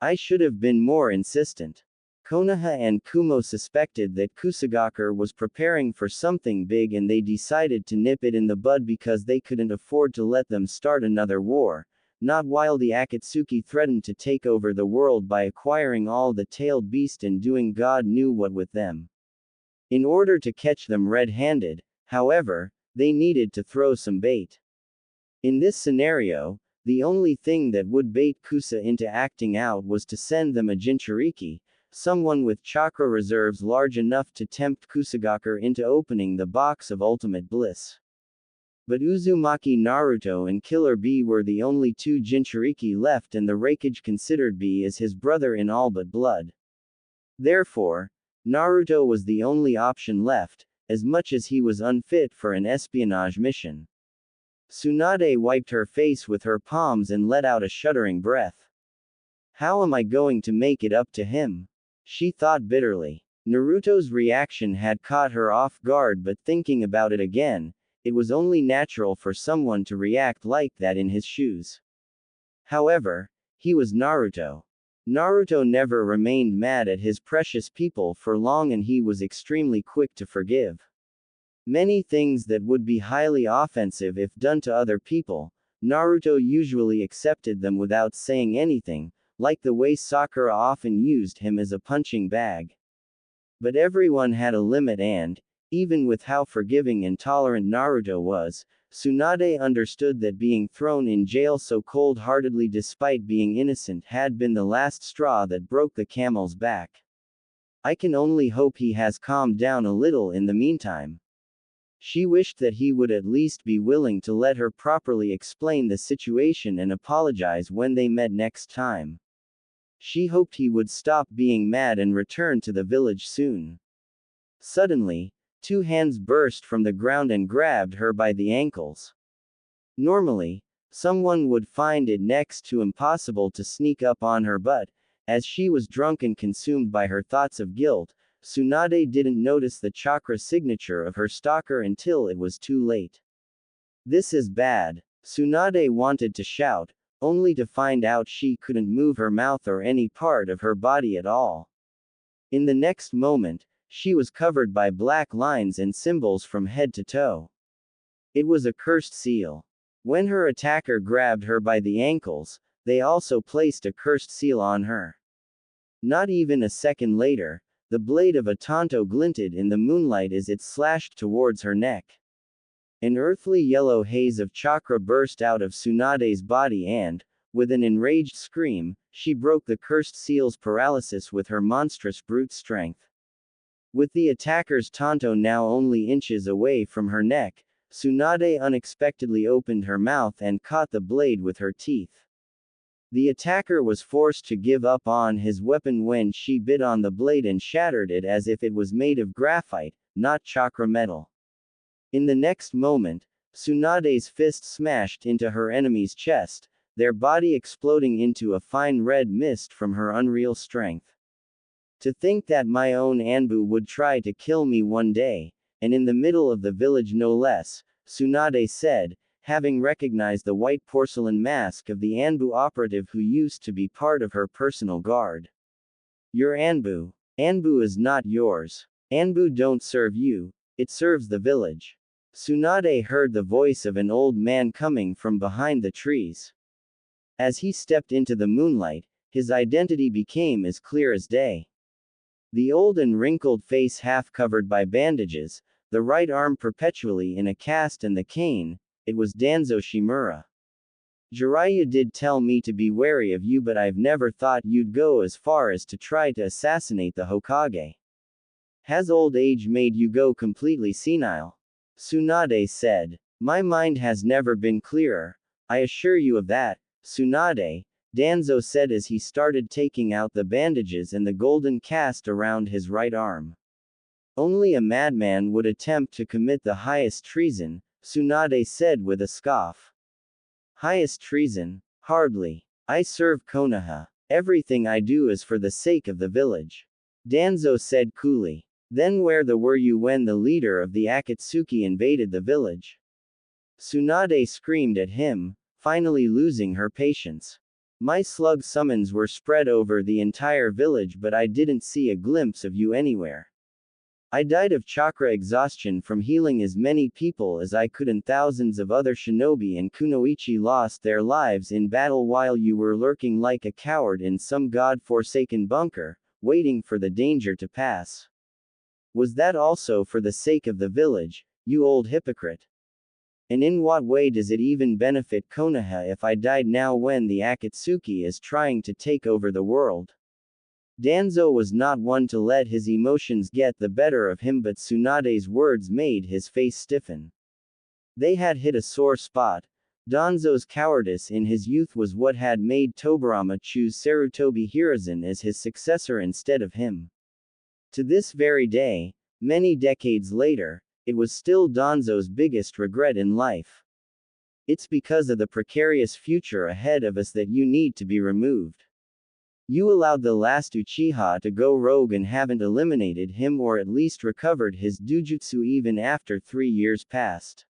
I should have been more insistent. Konoha and Kumo suspected that Kusagaker was preparing for something big, and they decided to nip it in the bud because they couldn't afford to let them start another war. not while the Akatsuki threatened to take over the world by acquiring all the tailed beast and doing God knew what with them. In order to catch them red-handed, however, they needed to throw some bait. In this scenario, the only thing that would bait Kusa into acting out was to send them a Jinchuriki, someone with chakra reserves large enough to tempt Kusagakure into opening the box of ultimate bliss. But Uzumaki Naruto and Killer Bee were the only two Jinchuriki left, and the Raikage considered Bee as his brother in all but blood. Therefore, Naruto was the only option left, as much as he was unfit for an espionage mission. Tsunade wiped her face with her palms and let out a shuddering breath. How am I going to make it up to him? She thought bitterly. Naruto's reaction had caught her off guard, but thinking about it again, it was only natural for someone to react like that in his shoes. However, he was Naruto. Naruto never remained mad at his precious people for long, and he was extremely quick to forgive. Many things that would be highly offensive if done to other people, Naruto usually accepted them without saying anything, like the way Sakura often used him as a punching bag. But everyone had a limit, and, even with how forgiving and tolerant Naruto was, Tsunade understood that being thrown in jail so cold-heartedly despite being innocent had been the last straw that broke the camel's back. I can only hope he has calmed down a little in the meantime. She wished that he would at least be willing to let her properly explain the situation and apologize when they met next time. She hoped he would stop being mad and return to the village soon. Suddenly, two hands burst from the ground and grabbed her by the ankles. Normally, someone would find it next to impossible to sneak up on her, but, as she was drunk and consumed by her thoughts of guilt, Tsunade didn't notice the chakra signature of her stalker until it was too late. This is bad. Tsunade wanted to shout, only to find out she couldn't move her mouth or any part of her body at all. In the next moment, she was covered by black lines and symbols from head to toe. It was a cursed seal. When her attacker grabbed her by the ankles, they also placed a cursed seal on her. Not even a second later, the blade of a tanto glinted in the moonlight as it slashed towards her neck. An earthly yellow haze of chakra burst out of Tsunade's body and, with an enraged scream, she broke the cursed seal's paralysis with her monstrous brute strength. With the attacker's tanto now only inches away from her neck, Tsunade unexpectedly opened her mouth and caught the blade with her teeth. The attacker was forced to give up on his weapon when she bit on the blade and shattered it as if it was made of graphite, not chakra metal. In the next moment, Tsunade's fist smashed into her enemy's chest, their body exploding into a fine red mist from her unreal strength. To think that my own Anbu would try to kill me one day, and in the middle of the village no less, Tsunade said, having recognized the white porcelain mask of the Anbu operative who used to be part of her personal guard. Your Anbu. Anbu is not yours. Anbu don't serve you, it serves the village. Tsunade heard the voice of an old man coming from behind the trees. As he stepped into the moonlight, his identity became as clear as day. The old and wrinkled face half covered by bandages, the right arm perpetually in a cast and the cane, it was Danzo Shimura. Jiraiya did tell me to be wary of you, but I've never thought you'd go as far as to try to assassinate the Hokage. Has old age made you go completely senile? Tsunade said. My mind has never been clearer, I assure you of that, Tsunade, Danzo said as he started taking out the bandages and the golden cast around his right arm. Only a madman would attempt to commit the highest treason, Tsunade said with a scoff. Highest treason? Hardly. I serve Konoha. Everything I do is for the sake of the village. Danzo said coolly. Then where were you when the leader of the Akatsuki invaded the village? Tsunade screamed at him, finally losing her patience. My slug summons were spread over the entire village, but I didn't see a glimpse of you anywhere. I died of chakra exhaustion from healing as many people as I could, and thousands of other shinobi and kunoichi lost their lives in battle while you were lurking like a coward in some god-forsaken bunker, waiting for the danger to pass. Was that also for the sake of the village, you old hypocrite? And in what way does it even benefit Konoha if I died now when the Akatsuki is trying to take over the world? Danzo was not one to let his emotions get the better of him, but Tsunade's words made his face stiffen. They had hit a sore spot. Danzo's cowardice in his youth was what had made Tobirama choose Sarutobi Hiruzen as his successor instead of him. To this very day, many decades later, it was still Danzo's biggest regret in life. It's because of the precarious future ahead of us that you need to be removed. You allowed the last Uchiha to go rogue and haven't eliminated him, or at least recovered his dujutsu even after 3 years passed.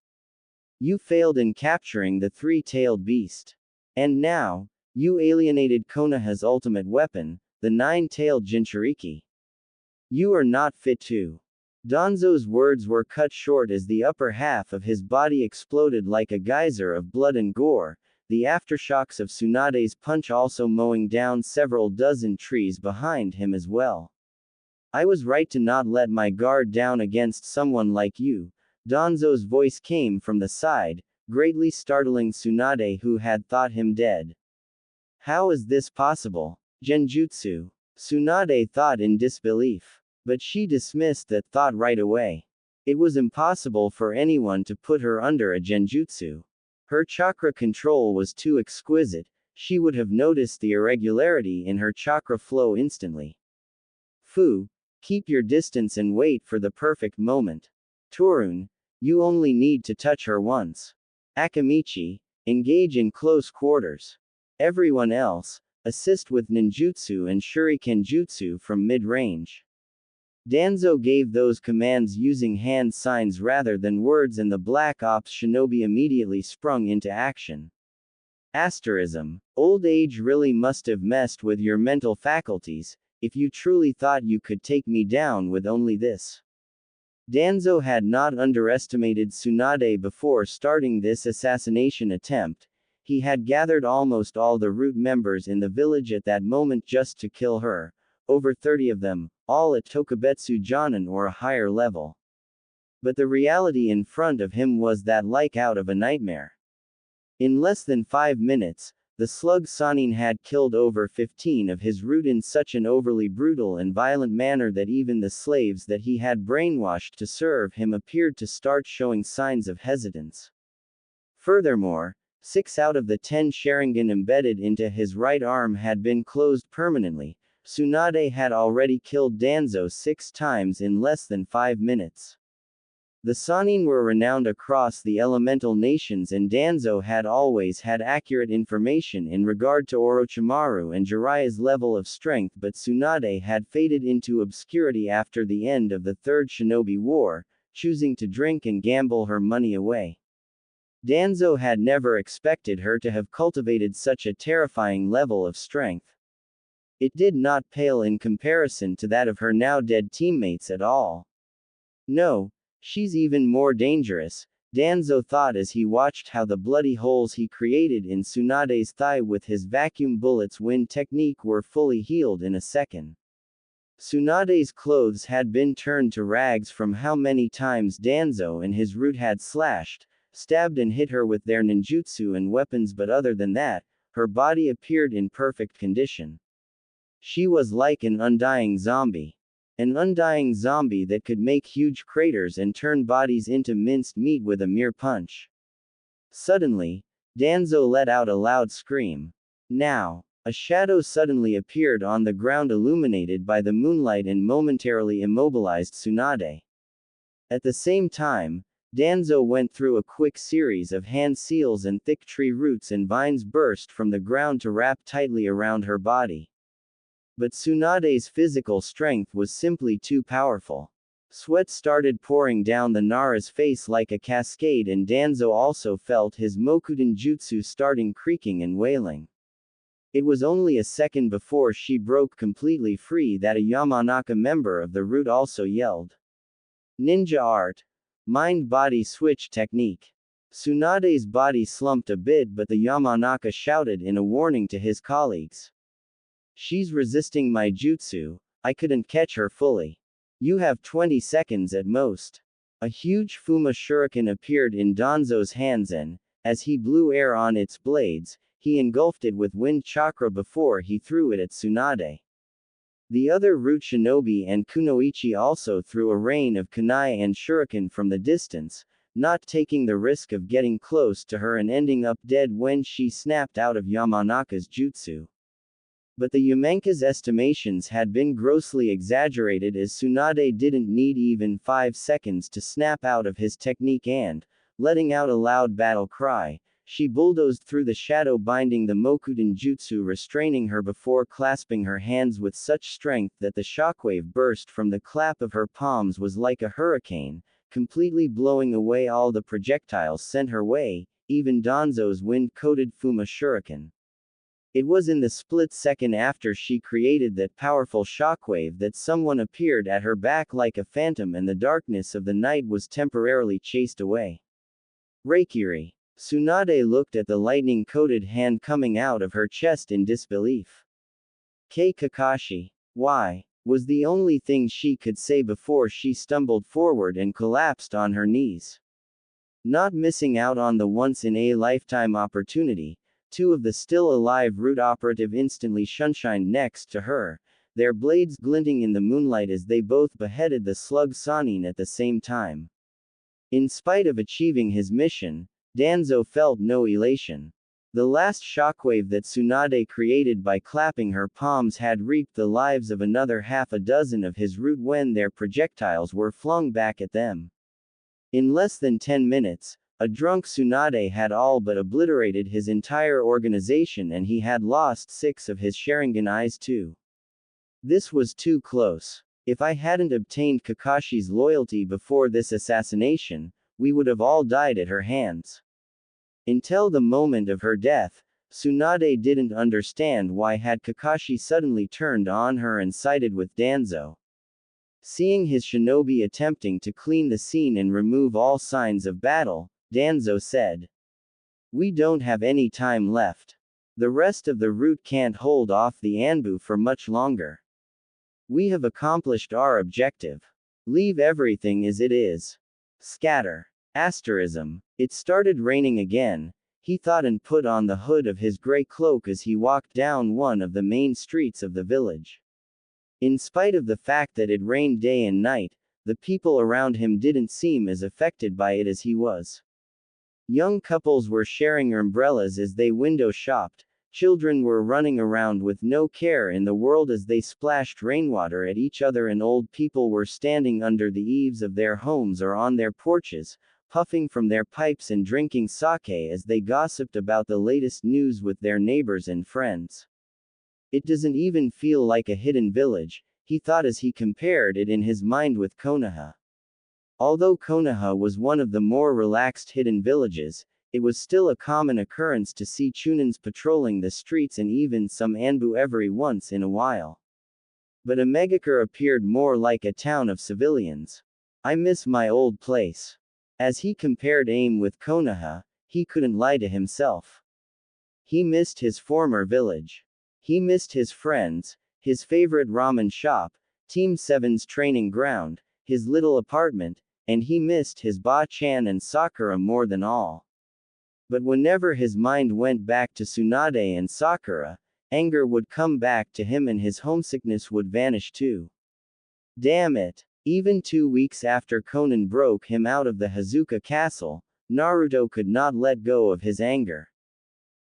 You failed in capturing the three-tailed beast. And now, you alienated Konoha's ultimate weapon, the nine-tailed Jinchuriki. You are not fit to. Danzo's words were cut short as the upper half of his body exploded like a geyser of blood and gore, the aftershocks of Tsunade's punch also mowing down several dozen trees behind him as well. I was right to not let my guard down against someone like you. Danzo's voice came from the side, greatly startling Tsunade, who had thought him dead. How is this possible? Genjutsu. Tsunade thought in disbelief. But she dismissed that thought right away. It was impossible for anyone to put her under a genjutsu. Her chakra control was too exquisite, she would have noticed the irregularity in her chakra flow instantly. Fu, keep your distance and wait for the perfect moment. Torun, you only need to touch her once. Akamichi, engage in close quarters. Everyone else, assist with ninjutsu and shuriken jutsu from mid-range. Danzo gave those commands using hand signs rather than words, and the Black Ops shinobi immediately sprung into action. Asterism. Old age really must have messed with your mental faculties, if you truly thought you could take me down with only this. Danzo had not underestimated Tsunade before starting this assassination attempt. He had gathered almost all the root members in the village at that moment just to kill her, over 30 of them, all at Tokubetsu Jonin or a higher level. But the reality in front of him was that like out of a nightmare. In less than 5 minutes, the slug Sanin had killed over 15 of his root in such an overly brutal and violent manner that even the slaves that he had brainwashed to serve him appeared to start showing signs of hesitance. Furthermore, 6 out of the 10 Sharingan embedded into his right arm had been closed permanently. Tsunade had already killed Danzo 6 times in less than 5 minutes. The Sanin were renowned across the elemental nations, and Danzo had always had accurate information in regard to Orochimaru and Jiraiya's level of strength, but Tsunade had faded into obscurity after the end of the Third Shinobi War, choosing to drink and gamble her money away. Danzo had never expected her to have cultivated such a terrifying level of strength. It did not pale in comparison to that of her now dead teammates at all. No, she's even more dangerous, Danzo thought as he watched how the bloody holes he created in Tsunade's thigh with his vacuum bullets wind technique were fully healed in a second. Tsunade's clothes had been turned to rags from how many times Danzo and his root had slashed, stabbed and hit her with their ninjutsu and weapons, but other than that, her body appeared in perfect condition. She was like an undying zombie. An undying zombie that could make huge craters and turn bodies into minced meat with a mere punch. Suddenly, Danzo let out a loud scream. Now, a shadow suddenly appeared on the ground, illuminated by the moonlight, and momentarily immobilized Tsunade. At the same time, Danzo went through a quick series of hand seals, and thick tree roots and vines burst from the ground to wrap tightly around her body. But Tsunade's physical strength was simply too powerful. Sweat started pouring down the Nara's face like a cascade, and Danzo also felt his Mokuden Jutsu starting creaking and wailing. It was only a second before she broke completely free that a Yamanaka member of the root also yelled. Ninja art. Mind-body switch technique. Tsunade's body slumped a bit, but the Yamanaka shouted in a warning to his colleagues. She's resisting my jutsu. I couldn't catch her fully. You have 20 seconds at most. A huge Fuma shuriken appeared in Danzo's hands and, as he blew air on its blades, he engulfed it with wind chakra before he threw it at Tsunade. The other root shinobi and kunoichi also threw a rain of kunai and shuriken from the distance, not taking the risk of getting close to her and ending up dead when she snapped out of Yamanaka's jutsu. But the Yamenka's estimations had been grossly exaggerated, as Tsunade didn't need even 5 seconds to snap out of his technique and, letting out a loud battle cry, she bulldozed through the shadow, binding the Mokuden jutsu, restraining her before clasping her hands with such strength that the shockwave burst from the clap of her palms was like a hurricane, completely blowing away all the projectiles sent her way, even Danzo's wind-coated Fuma shuriken. It was in the split second after she created that powerful shockwave that someone appeared at her back like a phantom, and the darkness of the night was temporarily chased away. Reikiri. Tsunade looked at the lightning-coated hand coming out of her chest in disbelief. Kakashi. Why? Was the only thing she could say before she stumbled forward and collapsed on her knees. Not missing out on the once-in-a-lifetime opportunity, two of the still-alive root operative instantly shunshined next to her, their blades glinting in the moonlight as they both beheaded the slug Sanin at the same time. In spite of achieving his mission, Danzo felt no elation. The last shockwave that Tsunade created by clapping her palms had reaped the lives of another half a dozen of his root when their projectiles were flung back at them. In less than 10 minutes, a drunk Tsunade had all but obliterated his entire organization, and he had lost 6 of his Sharingan eyes too. This was too close. If I hadn't obtained Kakashi's loyalty before this assassination, we would have all died at her hands. Until the moment of her death, Tsunade didn't understand why had Kakashi suddenly turned on her and sided with Danzo. Seeing his shinobi attempting to clean the scene and remove all signs of battle, Danzo said, "We don't have any time left. The rest of the route can't hold off the Anbu for much longer. We have accomplished our objective. Leave everything as it is. Scatter." Asterism. It started raining again, he thought, and put on the hood of his gray cloak as he walked down one of the main streets of the village. In spite of the fact that it rained day and night, the people around him didn't seem as affected by it as he was. Young couples were sharing umbrellas as they window shopped, children were running around with no care in the world as they splashed rainwater at each other, and old people were standing under the eaves of their homes or on their porches, puffing from their pipes and drinking sake as they gossiped about the latest news with their neighbors and friends. It doesn't even feel like a hidden village, he thought as he compared it in his mind with Konoha. Although Konoha was one of the more relaxed hidden villages, it was still a common occurrence to see Chunins patrolling the streets and even some Anbu every once in a while. But Amegakure appeared more like a town of civilians. I miss my old place. As he compared AIM with Konoha, he couldn't lie to himself. He missed his former village. He missed his friends, his favorite ramen shop, Team 7's training ground, his little apartment, and he missed his Ba-chan and Sakura more than all. But whenever his mind went back to Tsunade and Sakura, anger would come back to him and his homesickness would vanish too. Damn it. Even 2 weeks after Konan broke him out of the Hazuka castle, Naruto could not let go of his anger.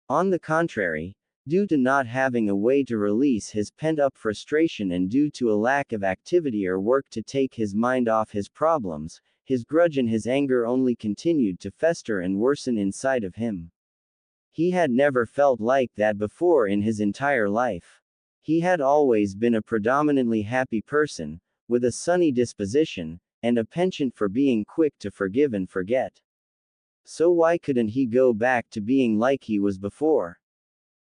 On the contrary, due to not having a way to release his pent-up frustration and due to a lack of activity or work to take his mind off his problems, his grudge and his anger only continued to fester and worsen inside of him. He had never felt like that before in his entire life. He had always been a predominantly happy person, with a sunny disposition, and a penchant for being quick to forgive and forget. So why couldn't he go back to being like he was before?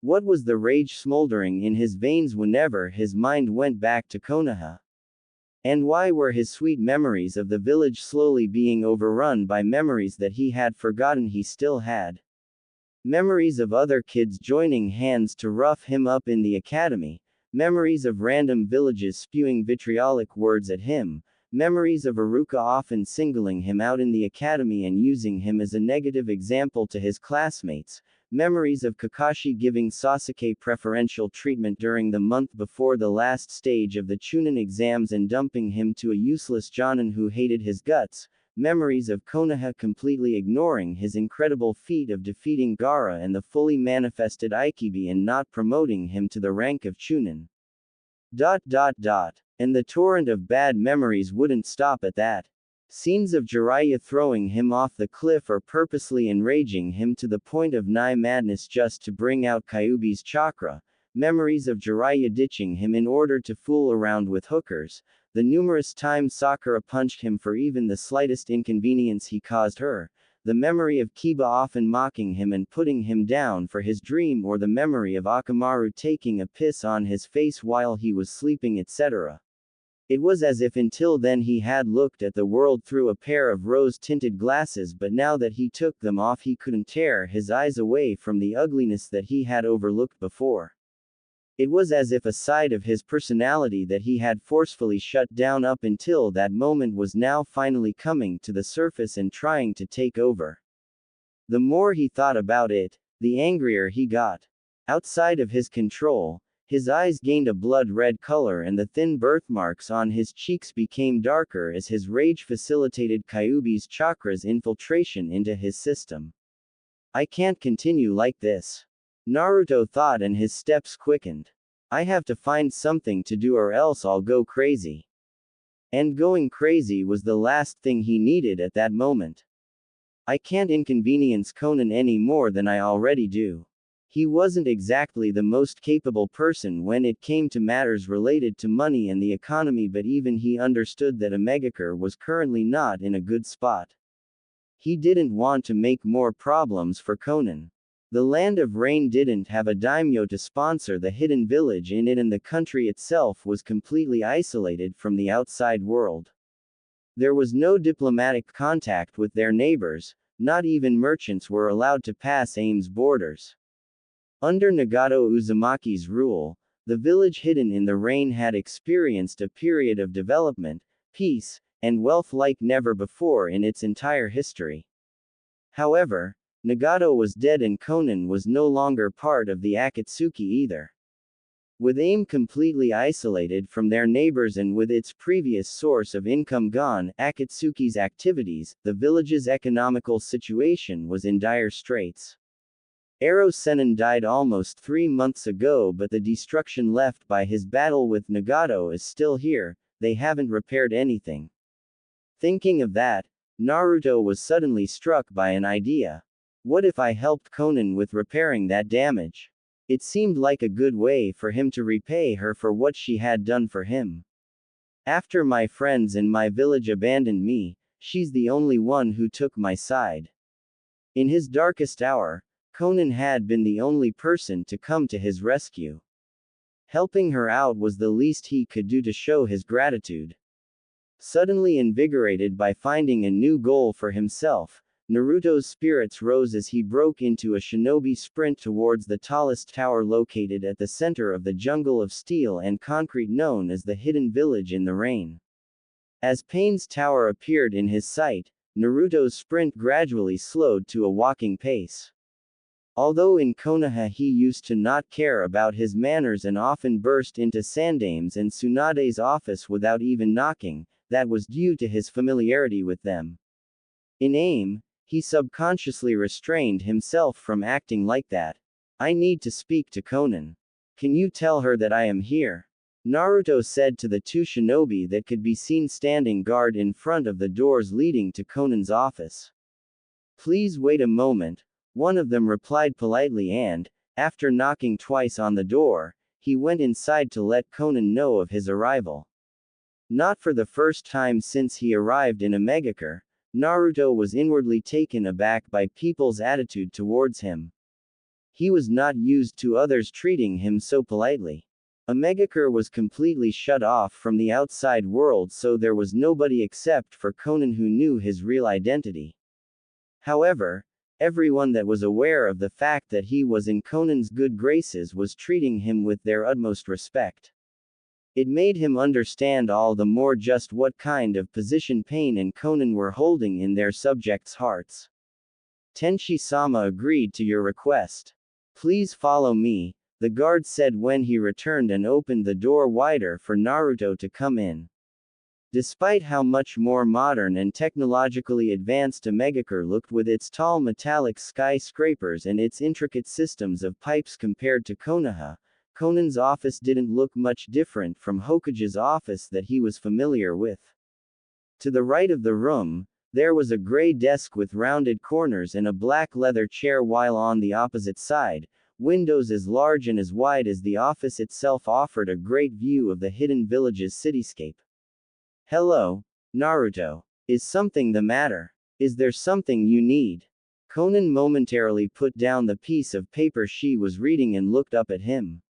What was the rage smoldering in his veins whenever his mind went back to Konoha? And why were his sweet memories of the village slowly being overrun by memories that he had forgotten he still had? Memories of other kids joining hands to rough him up in the academy, memories of random villages spewing vitriolic words at him, memories of Aruka often singling him out in the academy and using him as a negative example to his classmates, memories of Kakashi giving Sasuke preferential treatment during the month before the last stage of the Chunin exams and dumping him to a useless Jonin who hated his guts, memories of Konoha completely ignoring his incredible feat of defeating Gaara and the fully manifested Aikibi and not promoting him to the rank of Chunin. And the torrent of bad memories wouldn't stop at that. Scenes of Jiraiya throwing him off the cliff or purposely enraging him to the point of nigh madness just to bring out Kyuubi's chakra, memories of Jiraiya ditching him in order to fool around with hookers, the numerous times Sakura punched him for even the slightest inconvenience he caused her, the memory of Kiba often mocking him and putting him down for his dream, or the memory of Akamaru taking a piss on his face while he was sleeping, etc. It was as if until then he had looked at the world through a pair of rose-tinted glasses, but now that he took them off he couldn't tear his eyes away from the ugliness that he had overlooked before. It was as if a side of his personality that he had forcefully shut down up until that moment was now finally coming to the surface and trying to take over. The more he thought about it, the angrier he got. Outside of his control, his eyes gained a blood-red color and the thin birthmarks on his cheeks became darker as his rage facilitated Kyuubi's chakra's infiltration into his system. I can't continue like this, Naruto thought, and his steps quickened. I have to find something to do or else I'll go crazy. And going crazy was the last thing he needed at that moment. I can't inconvenience Konan any more than I already do. He wasn't exactly the most capable person when it came to matters related to money and the economy, but even he understood that Omegakure was currently not in a good spot. He didn't want to make more problems for Konan. The Land of Rain didn't have a daimyo to sponsor the hidden village in it, and the country itself was completely isolated from the outside world. There was no diplomatic contact with their neighbors, not even merchants were allowed to pass Aim's borders. Under Nagato Uzumaki's rule, the village hidden in the rain had experienced a period of development, peace, and wealth like never before in its entire history. However, Nagato was dead and Konan was no longer part of the Akatsuki either. With Aim completely isolated from their neighbors and with its previous source of income gone, Akatsuki's activities, the village's economical situation was in dire straits. Ero Sennin died almost 3 months ago, but the destruction left by his battle with Nagato is still here. They haven't repaired anything. Thinking of that, Naruto was suddenly struck by an idea. What if I helped Konan with repairing that damage? It seemed like a good way for him to repay her for what she had done for him. After my friends in my village abandoned me, she's the only one who took my side. In his darkest hour, Konan had been the only person to come to his rescue. Helping her out was the least he could do to show his gratitude. Suddenly invigorated by finding a new goal for himself, Naruto's spirits rose as he broke into a shinobi sprint towards the tallest tower located at the center of the jungle of steel and concrete known as the Hidden Village in the Rain. As Pain's tower appeared in his sight, Naruto's sprint gradually slowed to a walking pace. Although in Konoha he used to not care about his manners and often burst into Sandame's and Tsunade's office without even knocking, that was due to his familiarity with them. In Aim, he subconsciously restrained himself from acting like that. I need to speak to Konan. Can you tell her that I am here? Naruto said to the 2 shinobi that could be seen standing guard in front of the doors leading to Konan's office. Please wait a moment, one of them replied politely and, after knocking twice on the door, he went inside to let Konan know of his arrival. Not for the first time since he arrived in Omegakure, Naruto was inwardly taken aback by people's attitude towards him. He was not used to others treating him so politely. A Megacure was completely shut off from the outside world, so there was nobody except for Konan who knew his real identity. However, everyone that was aware of the fact that he was in Konan's good graces was treating him with their utmost respect. It made him understand all the more just what kind of position Pain and Konan were holding in their subjects' hearts. Tenshi-sama agreed to your request. Please follow me, the guard said when he returned and opened the door wider for Naruto to come in. Despite how much more modern and technologically advanced a Megacure looked with its tall metallic skyscrapers and its intricate systems of pipes compared to Konoha, Konan's office didn't look much different from Hokage's office that he was familiar with. To the right of the room, there was a gray desk with rounded corners and a black leather chair, while on the opposite side, windows as large and as wide as the office itself offered a great view of the hidden village's cityscape. Hello, Naruto. Is something the matter? Is there something you need? Konan momentarily put down the piece of paper she was reading and looked up at him.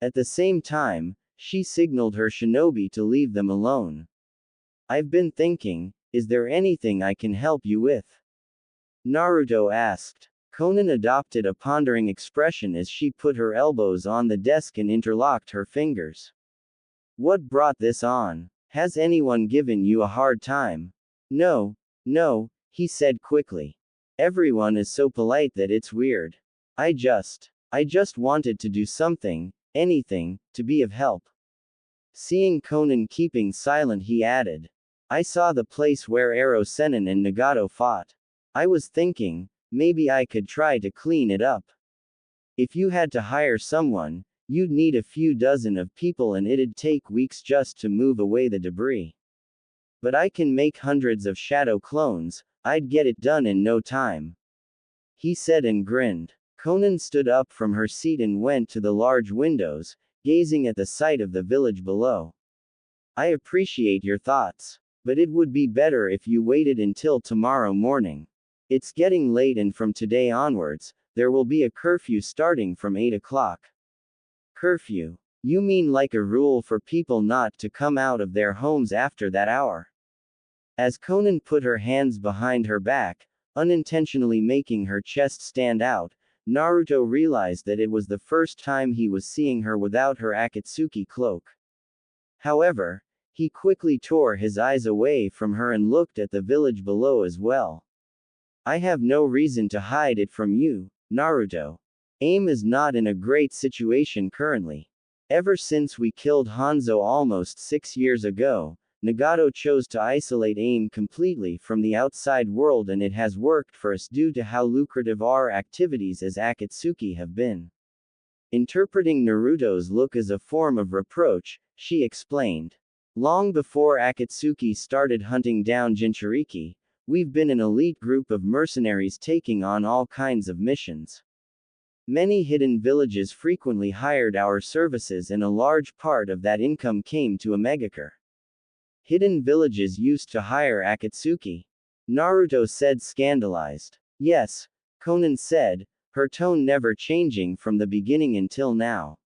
At the same time, she signaled her shinobi to leave them alone. I've been thinking, is there anything I can help you with? Naruto asked. Konan adopted a pondering expression as she put her elbows on the desk and interlocked her fingers. What brought this on? Has anyone given you a hard time? No, he said quickly. Everyone is so polite that it's weird. I just wanted to do something, anything, to be of help. Seeing Konan keeping silent, he added. I saw the place where Ero Sennin and Nagato fought. I was thinking, maybe I could try to clean it up. If you had to hire someone, you'd need a few dozen of people and it'd take weeks just to move away the debris. But I can make hundreds of shadow clones, I'd get it done in no time. He said and grinned. Konan stood up from her seat and went to the large windows, gazing at the sight of the village below. I appreciate your thoughts, but it would be better if you waited until tomorrow morning. It's getting late and from today onwards, there will be a curfew starting from 8 o'clock. Curfew? You mean like a rule for people not to come out of their homes after that hour? As Konan put her hands behind her back, unintentionally making her chest stand out, Naruto realized that it was the first time he was seeing her without her Akatsuki cloak. However, he quickly tore his eyes away from her and looked at the village below as well. I have no reason to hide it from you, Naruto. AIM is not in a great situation currently. Ever since we killed Hanzo almost 6 years ago, Nagato chose to isolate AIM completely from the outside world, and it has worked for us due to how lucrative our activities as Akatsuki have been. Interpreting Naruto's look as a form of reproach, she explained. Long before Akatsuki started hunting down Jinchuriki, we've been an elite group of mercenaries taking on all kinds of missions. Many hidden villages frequently hired our services, and a large part of that income came to a Megacure. Hidden villages used to hire Akatsuki? Naruto said, scandalized. Yes, Konan said, her tone never changing from the beginning until now.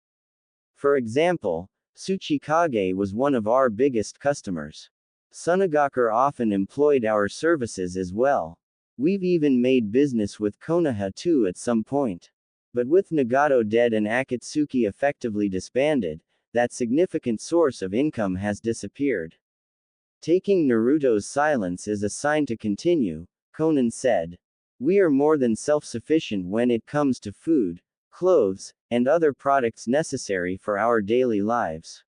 For example, Tsuchikage was one of our biggest customers. Sunagakure often employed our services as well. We've even made business with Konoha too at some point. But with Nagato dead and Akatsuki effectively disbanded, that significant source of income has disappeared. Taking Naruto's silence as a sign to continue, Konan said. We are more than self-sufficient when it comes to food, clothes, and other products necessary for our daily lives.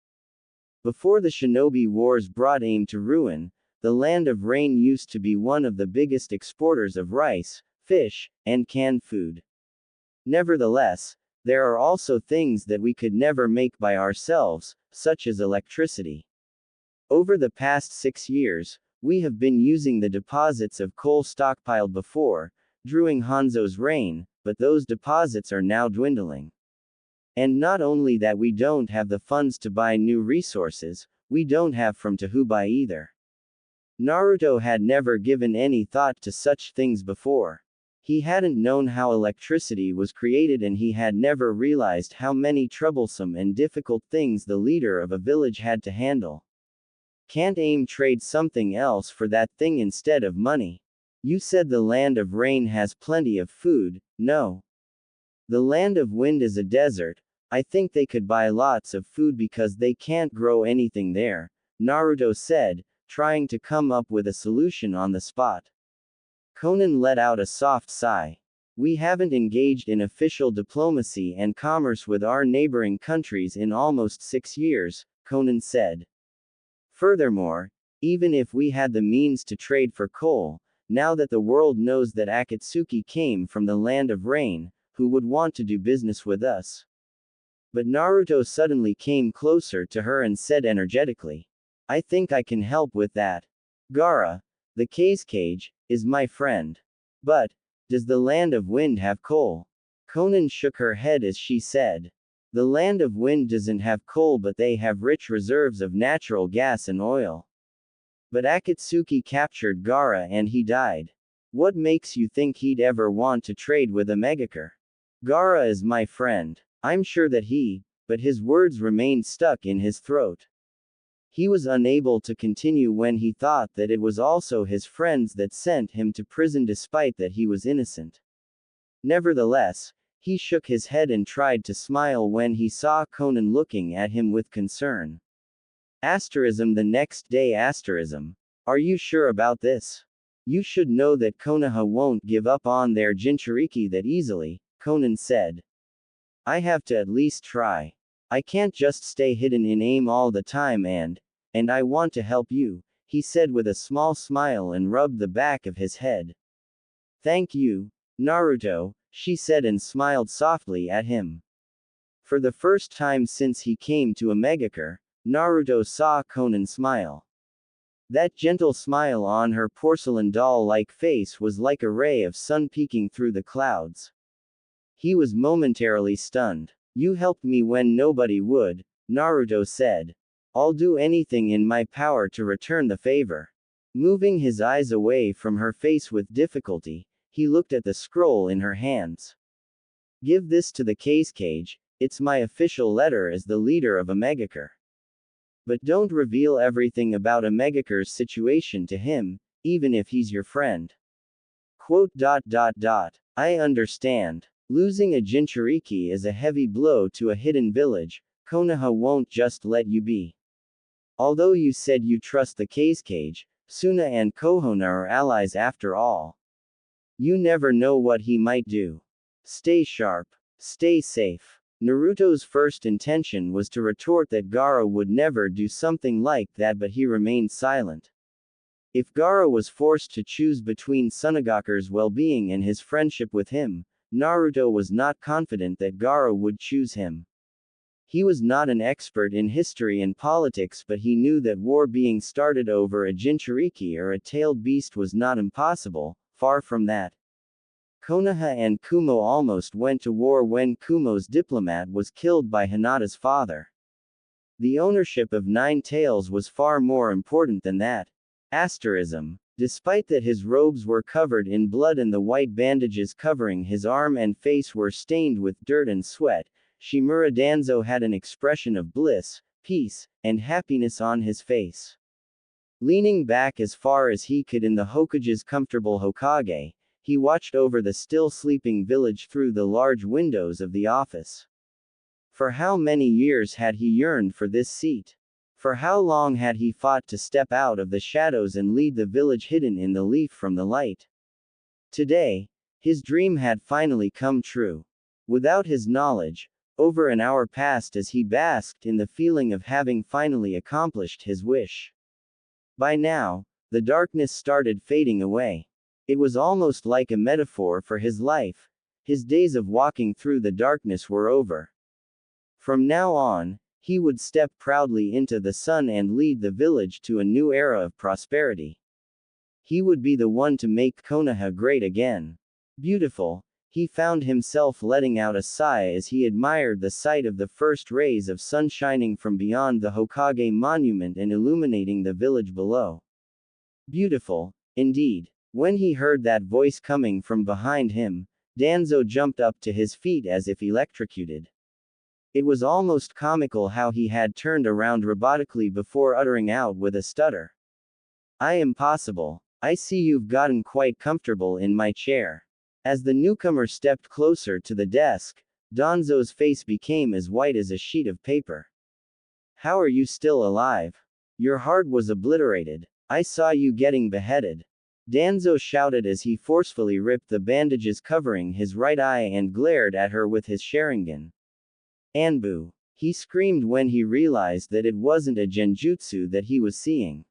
Before the Shinobi Wars brought AIM to ruin, the Land of Rain used to be one of the biggest exporters of rice, fish, and canned food. Nevertheless, there are also things that we could never make by ourselves, such as electricity. Over the past 6 years, we have been using the deposits of coal stockpiled before, during Hanzo's reign, but those deposits are now dwindling. And not only that, we don't have the funds to buy new resources, we don't have from to buy either. Naruto had never given any thought to such things before. He hadn't known how electricity was created and he had never realized how many troublesome and difficult things the leader of a village had to handle. Can't AIM trade something else for that thing instead of money? You said the land of rain has plenty of food, no. The land of wind is a desert. I think they could buy lots of food because they can't grow anything there, Naruto said, trying to come up with a solution on the spot. Konan let out a soft sigh. We haven't engaged in official diplomacy and commerce with our neighboring countries in almost 6 years, Konan said. Furthermore, even if we had the means to trade for coal, now that the world knows that Akatsuki came from the land of rain, who would want to do business with us? But Naruto suddenly came closer to her and said energetically, I think I can help with that. Gaara, the cage, is my friend. But, does the land of wind have coal? Konan shook her head as she said. The land of wind doesn't have coal, but they have rich reserves of natural gas and oil. But Akatsuki captured Gaara and he died. What makes you think he'd ever want to trade with a Megakure? Gaara is my friend. I'm sure that but his words remained stuck in his throat. He was unable to continue when he thought that it was also his friends that sent him to prison despite that he was innocent. Nevertheless, he shook his head and tried to smile when he saw Konan looking at him with concern. The next day. Are you sure about this? You should know that Konoha won't give up on their Jinchuriki that easily, Konan said. I have to at least try. I can't just stay hidden in AIM all the time and I want to help you, he said with a small smile and rubbed the back of his head. Thank you, Naruto, she said and smiled softly at him. For the first time since he came to a Megakure, Naruto saw Konan smile. That gentle smile on her porcelain doll-like face was like a ray of sun peeking through the clouds. He was momentarily stunned. You helped me when nobody would, Naruto said. I'll do anything in my power to return the favor. Moving his eyes away from her face with difficulty, he looked at the scroll in her hands. Give this to the cage, it's my official letter as the leader of a Megakure. But don't reveal everything about a Megakure's situation to him, even if he's your friend. I understand. Losing a Jinchuriki is a heavy blow to a hidden village, Konoha won't just let you be. Although you said you trust the cage, Suna and Kohona are allies after all. You never know what he might do. Stay sharp. Stay safe. Naruto's first intention was to retort that Gaara would never do something like that, but he remained silent. If Gaara was forced to choose between Tsunagakure's well-being and his friendship with him, Naruto was not confident that Gaara would choose him. He was not an expert in history and politics, but he knew that war being started over a Jinchuriki or a tailed beast was not impossible, far from that. Konoha and Kumo almost went to war when Kumo's diplomat was killed by Hinata's father. The ownership of 9 tails was far more important than that. Despite that his robes were covered in blood and the white bandages covering his arm and face were stained with dirt and sweat, Shimura Danzo had an expression of bliss, peace, and happiness on his face. Leaning back as far as he could in the Hokage's comfortable Hokage, he watched over the still sleeping village through the large windows of the office. For how many years had he yearned for this seat? For how long had he fought to step out of the shadows and lead the village hidden in the leaf from the light? Today, his dream had finally come true. Without his knowledge, over an hour passed as he basked in the feeling of having finally accomplished his wish. By now, the darkness started fading away. It was almost like a metaphor for his life. His days of walking through the darkness were over. From now on, he would step proudly into the sun and lead the village to a new era of prosperity. He would be the one to make Konoha great again. Beautiful. He found himself letting out a sigh as he admired the sight of the first rays of sun shining from beyond the Hokage monument and illuminating the village below. Beautiful, indeed. When he heard that voice coming from behind him, Danzo jumped up to his feet as if electrocuted. It was almost comical how he had turned around robotically before uttering out with a stutter. Impossible. I see you've gotten quite comfortable in my chair. As the newcomer stepped closer to the desk, Danzo's face became as white as a sheet of paper. How are you still alive? Your heart was obliterated. I saw you getting beheaded. Danzo shouted as he forcefully ripped the bandages covering his right eye and glared at her with his Sharingan. Anbu. He screamed when he realized that it wasn't a genjutsu that he was seeing.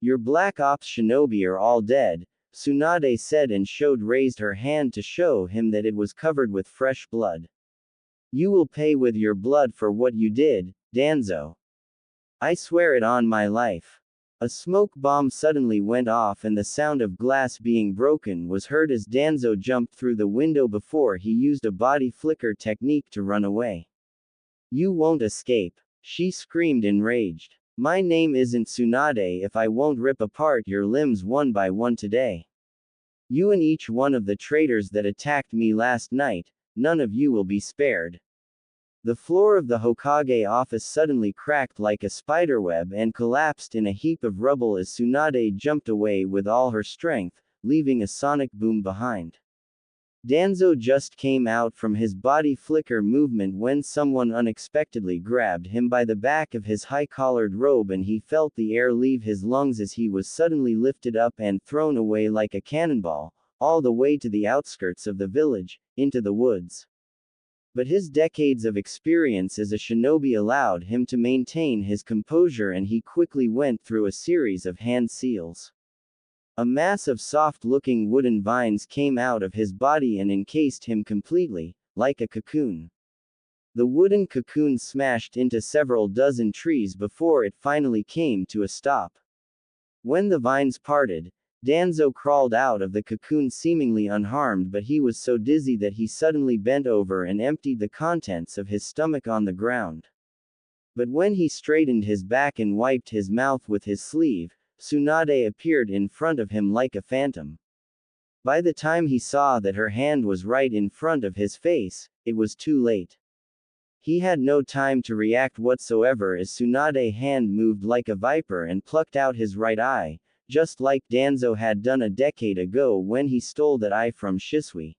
Your Black Ops shinobi are all dead, Tsunade said and raised her hand to show him that it was covered with fresh blood. You will pay with your blood for what you did, Danzo. I swear it on my life. A smoke bomb suddenly went off and the sound of glass being broken was heard as Danzo jumped through the window before he used a body flicker technique to run away. You won't escape. She screamed enraged. My name isn't Tsunade if I won't rip apart your limbs one by one today. You and each one of the traitors that attacked me last night, none of you will be spared. The floor of the Hokage office suddenly cracked like a spiderweb and collapsed in a heap of rubble as Tsunade jumped away with all her strength, leaving a sonic boom behind. Danzo just came out from his body flicker movement when someone unexpectedly grabbed him by the back of his high-collared robe and he felt the air leave his lungs as he was suddenly lifted up and thrown away like a cannonball, all the way to the outskirts of the village, into the woods. But his decades of experience as a shinobi allowed him to maintain his composure and he quickly went through a series of hand seals. A mass of soft-looking wooden vines came out of his body and encased him completely, like a cocoon. The wooden cocoon smashed into several dozen trees before it finally came to a stop. When the vines parted, Danzo crawled out of the cocoon seemingly unharmed, but he was so dizzy that he suddenly bent over and emptied the contents of his stomach on the ground. But when he straightened his back and wiped his mouth with his sleeve, Tsunade appeared in front of him like a phantom. By the time he saw that her hand was right in front of his face, it was too late. He had no time to react whatsoever as Tsunade's hand moved like a viper and plucked out his right eye, just like Danzo had done a decade ago when he stole that eye from Shisui.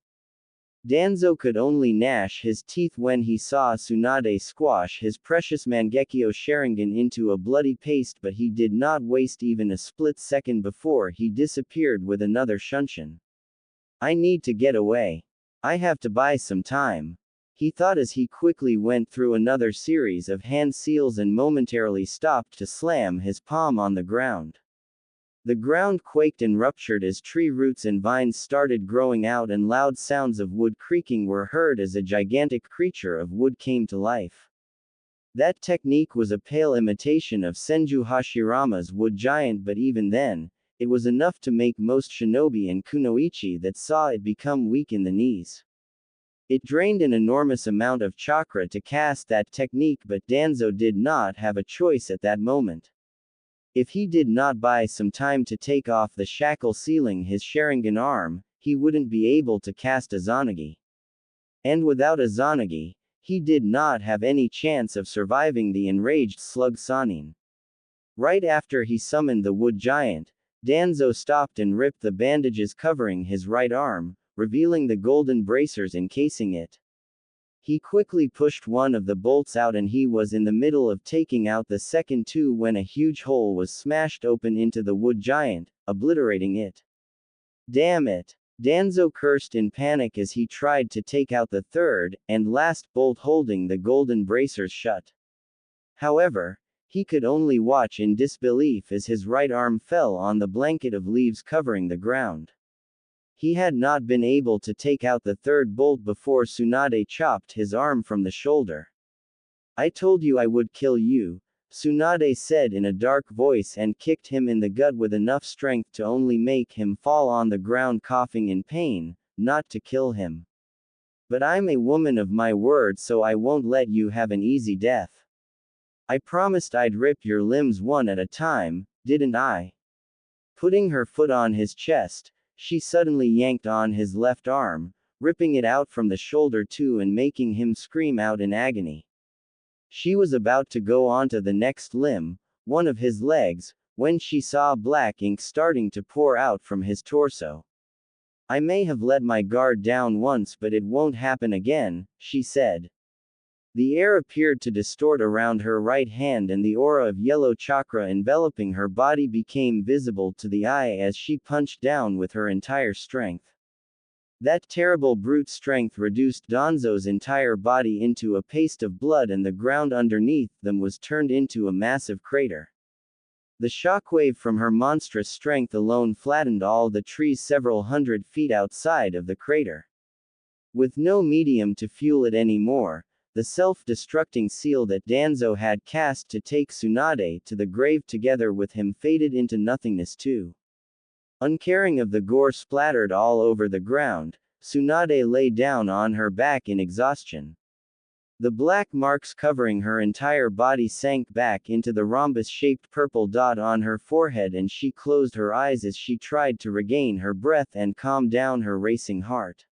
Danzo could only gnash his teeth when he saw Tsunade squash his precious Mangekyo Sharingan into a bloody paste, but he did not waste even a split second before he disappeared with another shunshin. I need to get away. I have to buy some time. He thought as he quickly went through another series of hand seals and momentarily stopped to slam his palm on the ground. The ground quaked and ruptured as tree roots and vines started growing out and loud sounds of wood creaking were heard as a gigantic creature of wood came to life. That technique was a pale imitation of Senju Hashirama's wood giant, but even then, it was enough to make most shinobi and kunoichi that saw it become weak in the knees. It drained an enormous amount of chakra to cast that technique, but Danzo did not have a choice at that moment. If he did not buy some time to take off the shackle sealing his Sharingan arm, he wouldn't be able to cast a Zanagi. And without a Zanagi, he did not have any chance of surviving the enraged slug Sanin. Right after he summoned the wood giant, Danzo stopped and ripped the bandages covering his right arm, revealing the golden bracers encasing it. He quickly pushed one of the bolts out and he was in the middle of taking out the second two when a huge hole was smashed open into the wood giant, obliterating it. Damn it! Danzo cursed in panic as he tried to take out the third and last bolt holding the golden bracers shut. However, he could only watch in disbelief as his right arm fell on the blanket of leaves covering the ground. He had not been able to take out the third bolt before Tsunade chopped his arm from the shoulder. I told you I would kill you, Tsunade said in a dark voice and kicked him in the gut with enough strength to only make him fall on the ground coughing in pain, not to kill him. But I'm a woman of my word, so I won't let you have an easy death. I promised I'd rip your limbs one at a time, didn't I? Putting her foot on his chest, She suddenly yanked on his left arm, ripping it out from the shoulder too and making him scream out in agony. She was about to go onto the next limb, one of his legs, when she saw black ink starting to pour out from his torso. I may have let my guard down once, but it won't happen again, she said. The air appeared to distort around her right hand and the aura of yellow chakra enveloping her body became visible to the eye as she punched down with her entire strength. That terrible brute strength reduced Danzo's entire body into a paste of blood and the ground underneath them was turned into a massive crater. The shockwave from her monstrous strength alone flattened all the trees several hundred feet outside of the crater. With no medium to fuel it anymore, the self-destructing seal that Danzo had cast to take Tsunade to the grave together with him faded into nothingness too. Uncaring of the gore splattered all over the ground, Tsunade lay down on her back in exhaustion. The black marks covering her entire body sank back into the rhombus-shaped purple dot on her forehead and she closed her eyes as she tried to regain her breath and calm down her racing heart.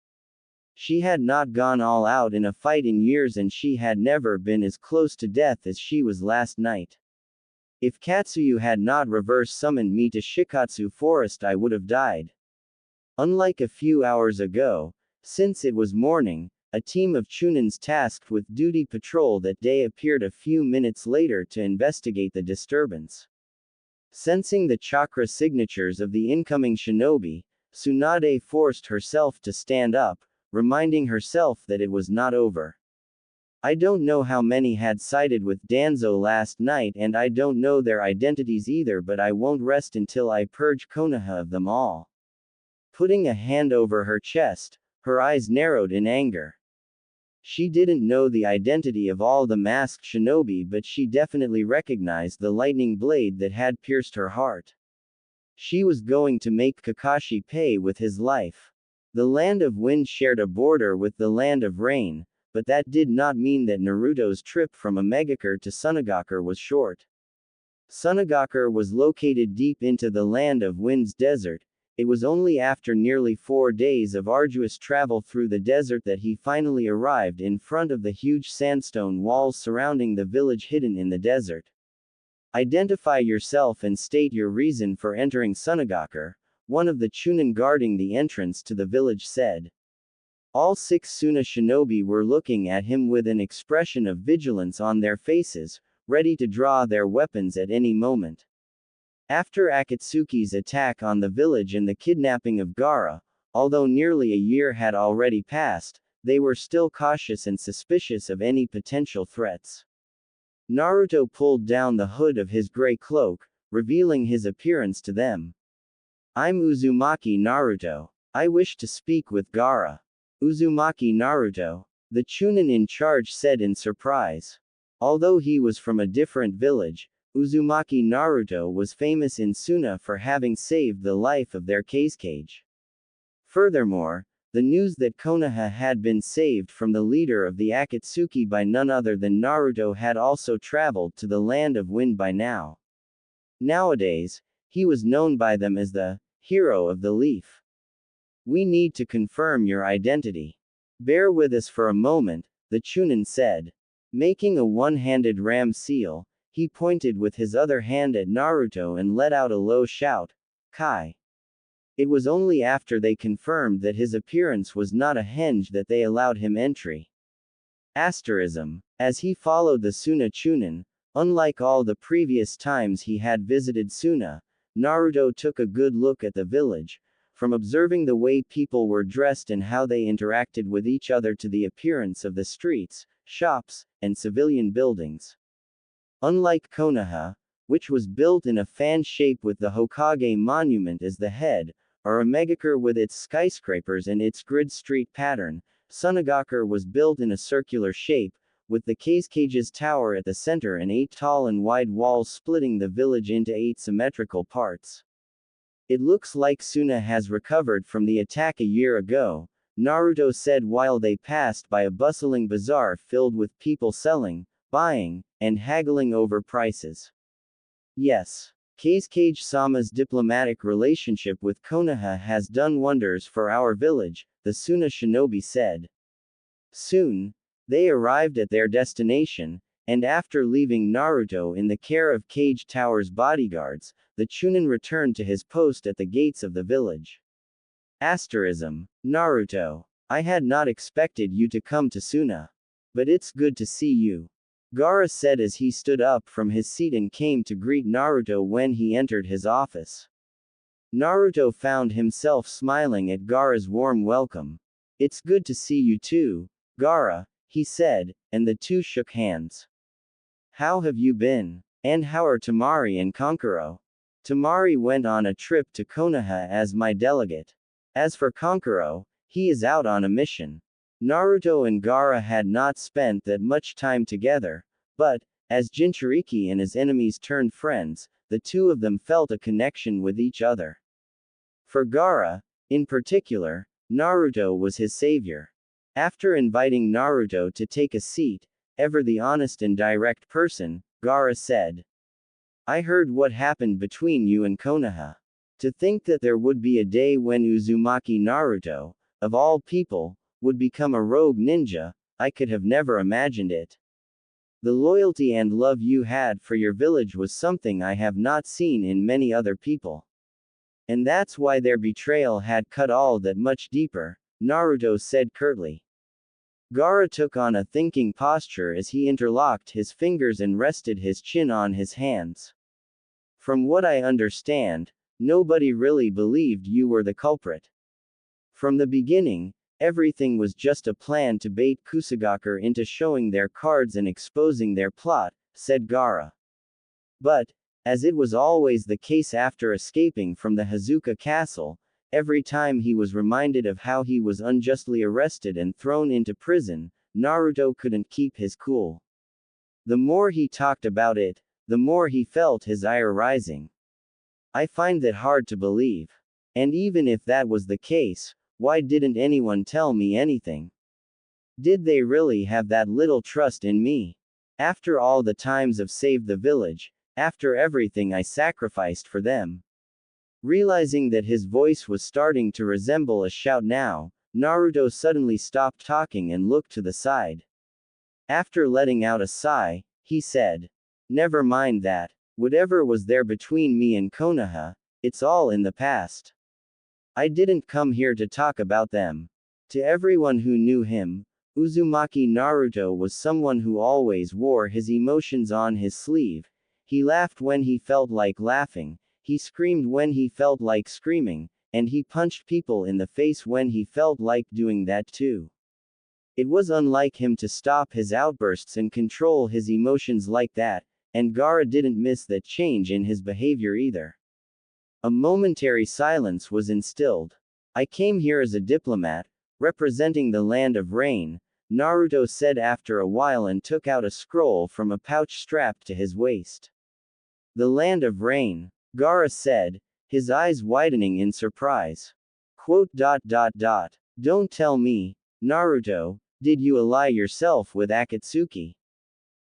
She had not gone all out in a fight in years and she had never been as close to death as she was last night. If Katsuyu had not reverse summoned me to Shikatsu Forest I would have died. Unlike a few hours ago, since it was morning, a team of Chunins tasked with duty patrol that day appeared a few minutes later to investigate the disturbance. Sensing the chakra signatures of the incoming shinobi, Tsunade forced herself to stand up, reminding herself that it was not over. I don't know how many had sided with Danzo last night and I don't know their identities either, but I won't rest until I purge Konoha of them all. Putting a hand over her chest, her eyes narrowed in anger. She didn't know the identity of all the masked shinobi, but she definitely recognized the lightning blade that had pierced her heart. She was going to make Kakashi pay with his life. The land of wind shared a border with the land of rain, but that did not mean that Naruto's trip from Omegakure to Sunagakure was short. Sunagakure was located deep into the land of wind's desert. It was only after nearly 4 days of arduous travel through the desert that he finally arrived in front of the huge sandstone walls surrounding the village hidden in the desert. Identify yourself and state your reason for entering Sunagakure, one of the Chunin guarding the entrance to the village said. All 6 Suna shinobi were looking at him with an expression of vigilance on their faces, ready to draw their weapons at any moment. After Akatsuki's attack on the village and the kidnapping of Gaara, although nearly a year had already passed, they were still cautious and suspicious of any potential threats. Naruto pulled down the hood of his gray cloak, revealing his appearance to them. I'm Uzumaki Naruto. I wish to speak with Gaara. Uzumaki Naruto, the Chunin in charge said in surprise. Although he was from a different village, Uzumaki Naruto was famous in Suna for having saved the life of their Kazekage. Furthermore, the news that Konoha had been saved from the leader of the Akatsuki by none other than Naruto had also traveled to the land of wind by now. Nowadays, he was known by them as the hero of the leaf. We need to confirm your identity. Bear with us for a moment, the Chunin said. Making a one-handed ram seal, he pointed with his other hand at Naruto and let out a low shout, Kai. It was only after they confirmed that his appearance was not a henge that they allowed him entry. Asterism. As he followed the Suna Chunin, unlike all the previous times he had visited Suna, Naruto took a good look at the village, from observing the way people were dressed and how they interacted with each other to the appearance of the streets, shops, and civilian buildings. Unlike Konoha, which was built in a fan shape with the Hokage monument as the head, or Omegakure with its skyscrapers and its grid street pattern, Sunagakure was built in a circular shape, with the Kazecage's tower at the center and 8 tall and wide walls splitting the village into 8 symmetrical parts. It looks like Suna has recovered from the attack a year ago, Naruto said while they passed by a bustling bazaar filled with people selling, buying, and haggling over prices. Yes. Kage-sama's diplomatic relationship with Konoha has done wonders for our village, the Suna shinobi said. Soon, they arrived at their destination, and after leaving Naruto in the care of Kage Tower's bodyguards, the Chunin returned to his post at the gates of the village. Asterism. Naruto. I had not expected you to come to Suna. But it's good to see you. Gaara said as he stood up from his seat and came to greet Naruto when he entered his office. Naruto found himself smiling at Gaara's warm welcome. It's good to see you too, Gaara, he said, and the two shook hands. How have you been? And how are Temari and Kankuro? Temari went on a trip to Konoha as my delegate. As for Kankuro, he is out on a mission. Naruto and Gaara had not spent that much time together, but, as Jinchuriki and his enemies turned friends, the two of them felt a connection with each other. For Gaara, in particular, Naruto was his savior. After inviting Naruto to take a seat, ever the honest and direct person, Gaara said. I heard what happened between you and Konoha. To think that there would be a day when Uzumaki Naruto, of all people, would become a rogue ninja, I could have never imagined it. The loyalty and love you had for your village was something I have not seen in many other people. And that's why their betrayal had cut all that much deeper, Naruto said curtly. Gaara took on a thinking posture as he interlocked his fingers and rested his chin on his hands. From what I understand, nobody really believed you were the culprit. From the beginning, everything was just a plan to bait Kusagaker into showing their cards and exposing their plot, said Gaara. But, as it was always the case after escaping from the Hazuka castle, every time he was reminded of how he was unjustly arrested and thrown into prison, Naruto couldn't keep his cool. The more he talked about it, the more he felt his ire rising. I find that hard to believe. And even if that was the case, why didn't anyone tell me anything? Did they really have that little trust in me? After all the times I've saved the village, after everything I sacrificed for them. Realizing that his voice was starting to resemble a shout now, Naruto suddenly stopped talking and looked to the side. After letting out a sigh, he said, never mind that. Whatever was there between me and Konoha, it's all in the past. I didn't come here to talk about them. To everyone who knew him, Uzumaki Naruto was someone who always wore his emotions on his sleeve. He laughed when he felt like laughing, he screamed when he felt like screaming, and he punched people in the face when he felt like doing that too. It was unlike him to stop his outbursts and control his emotions like that, and Gaara didn't miss that change in his behavior either. A momentary silence was instilled. I came here as a diplomat, representing the land of rain, Naruto said after a while and took out a scroll from a pouch strapped to his waist. The land of rain, Gaara said, his eyes widening in surprise. Don't tell me, Naruto, did you ally yourself with Akatsuki?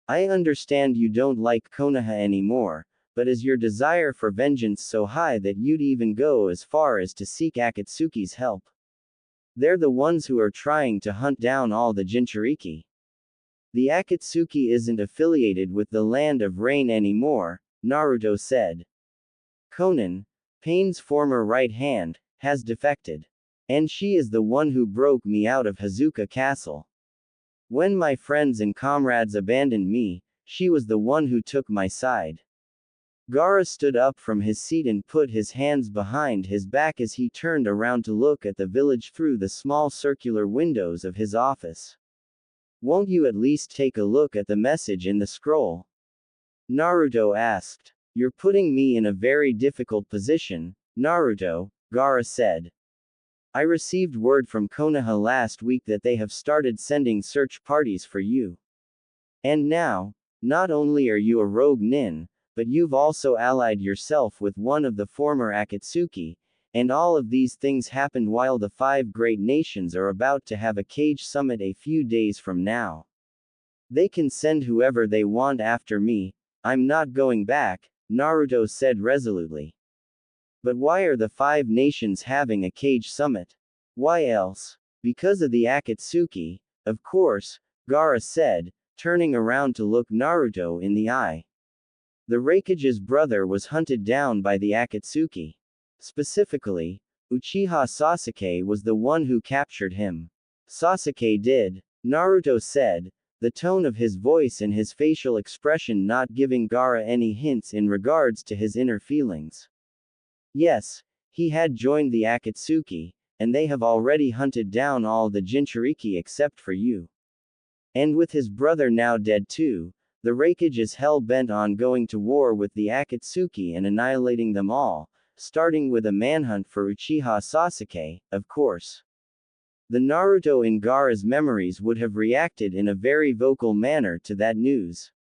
I understand you don't like Konoha anymore, but is your desire for vengeance so high that you'd even go as far as to seek Akatsuki's help? They're the ones who are trying to hunt down all the Jinchuriki. The Akatsuki isn't affiliated with the Land of Rain anymore, Naruto said. Konan, Pain's former right hand, has defected. And she is the one who broke me out of Hazuka Castle. When my friends and comrades abandoned me, she was the one who took my side. Gaara stood up from his seat and put his hands behind his back as he turned around to look at the village through the small circular windows of his office. Won't you at least take a look at the message in the scroll? Naruto asked. You're putting me in a very difficult position, Naruto, Gaara said. I received word from Konoha last week that they have started sending search parties for you. And now, not only are you a rogue nin, but you've also allied yourself with one of the former Akatsuki, and all of these things happened while the 5 great nations are about to have a Kage summit a few days from now. They can send whoever they want after me, I'm not going back, Naruto said resolutely. But why are the 5 nations having a cage summit? Why else? Because of the Akatsuki, of course, Gaara said, turning around to look Naruto in the eye. The Raikage's brother was hunted down by the Akatsuki. Specifically, Uchiha Sasuke was the one who captured him. Sasuke did, Naruto said, the tone of his voice and his facial expression not giving Gaara any hints in regards to his inner feelings. Yes, he had joined the Akatsuki, and they have already hunted down all the Jinchuriki except for you. And with his brother now dead too, the Raikage is hell-bent on going to war with the Akatsuki and annihilating them all, starting with a manhunt for Uchiha Sasuke, of course. The Naruto in Gaara's memories would have reacted in a very vocal manner to that news.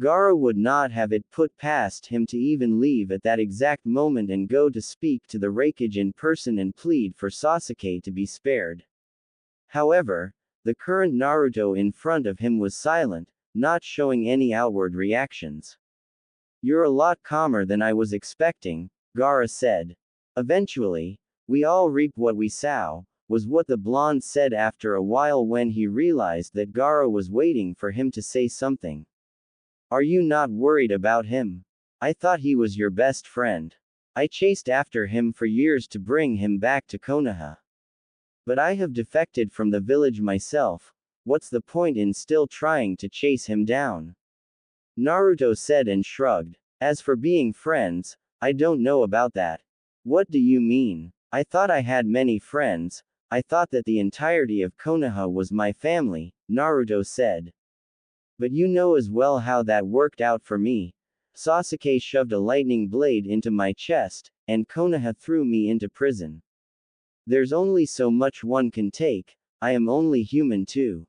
Gaara would not have it put past him to even leave at that exact moment and go to speak to the Raikage in person and plead for Sasuke to be spared. However, the current Naruto in front of him was silent, not showing any outward reactions. You're a lot calmer than I was expecting, Gaara said. Eventually, we all reap what we sow, was what the blonde said after a while when he realized that Gaara was waiting for him to say something. Are you not worried about him? I thought he was your best friend. I chased after him for years to bring him back to Konoha. But I have defected from the village myself. What's the point in still trying to chase him down? Naruto said and shrugged. As for being friends, I don't know about that. What do you mean? I thought I had many friends. I thought that the entirety of Konoha was my family, Naruto said. But you know as well how that worked out for me. Sasuke shoved a lightning blade into my chest, and Konoha threw me into prison. There's only so much one can take. I am only human too.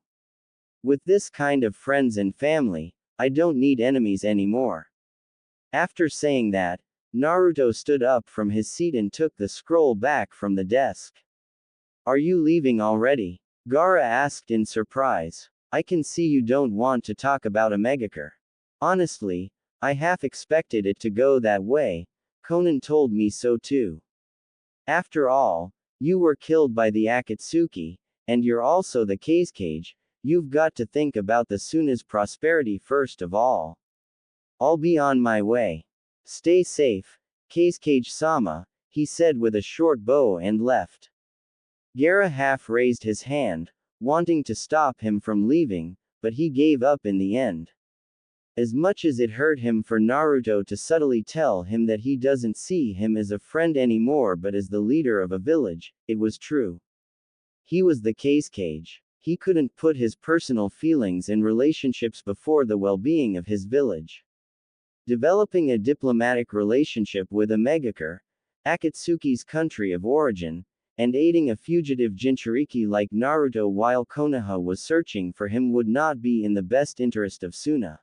With this kind of friends and family, I don't need enemies anymore. After saying that, Naruto stood up from his seat and took the scroll back from the desk. Are you leaving already? Gaara asked in surprise. I can see you don't want to talk about Omegakure. Honestly, I half expected it to go that way. Konan told me so too. After all, you were killed by the Akatsuki, and you're also the Kazekage. You've got to think about the Suna's prosperity first of all. I'll be on my way. Stay safe, Kazekage-sama, he said with a short bow and left. Gaara half raised his hand, wanting to stop him from leaving, but he gave up in the end. As much as it hurt him for Naruto to subtly tell him that he doesn't see him as a friend anymore but as the leader of a village, it was true. He was the Kazekage. He couldn't put his personal feelings and relationships before the well-being of his village. Developing a diplomatic relationship with Omegakure, Akatsuki's country of origin, and aiding a fugitive Jinchuriki like Naruto while Konoha was searching for him would not be in the best interest of Suna.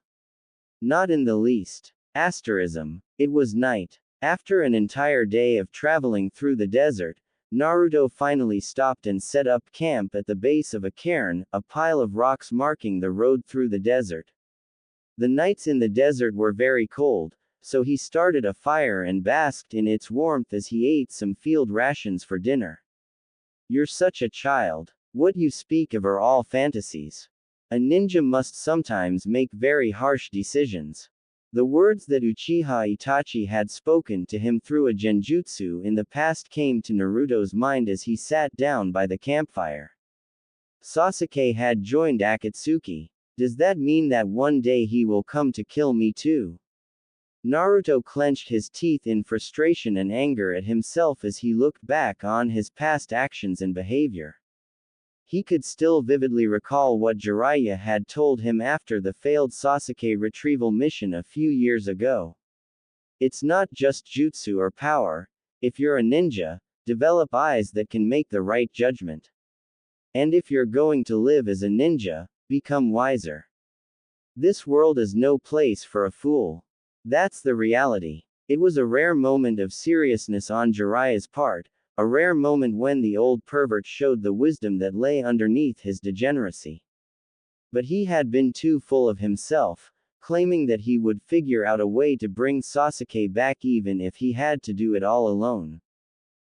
Not in the least. Asterism. It was night. After an entire day of traveling through the desert, Naruto finally stopped and set up camp at the base of a cairn, a pile of rocks marking the road through the desert. The nights in the desert were very cold, so he started a fire and basked in its warmth as he ate some field rations for dinner. You're such a child. What you speak of are all fantasies. A ninja must sometimes make very harsh decisions. The words that Uchiha Itachi had spoken to him through a genjutsu in the past came to Naruto's mind as he sat down by the campfire. Sasuke had joined Akatsuki. Does that mean that one day he will come to kill me too? Naruto clenched his teeth in frustration and anger at himself as he looked back on his past actions and behavior. He could still vividly recall what Jiraiya had told him after the failed Sasuke retrieval mission a few years ago. It's not just jutsu or power. If you're a ninja, develop eyes that can make the right judgment. And if you're going to live as a ninja, become wiser. This world is no place for a fool. That's the reality. It was a rare moment of seriousness on Jiraiya's part, a rare moment when the old pervert showed the wisdom that lay underneath his degeneracy. But he had been too full of himself, claiming that he would figure out a way to bring Sasuke back even if he had to do it all alone.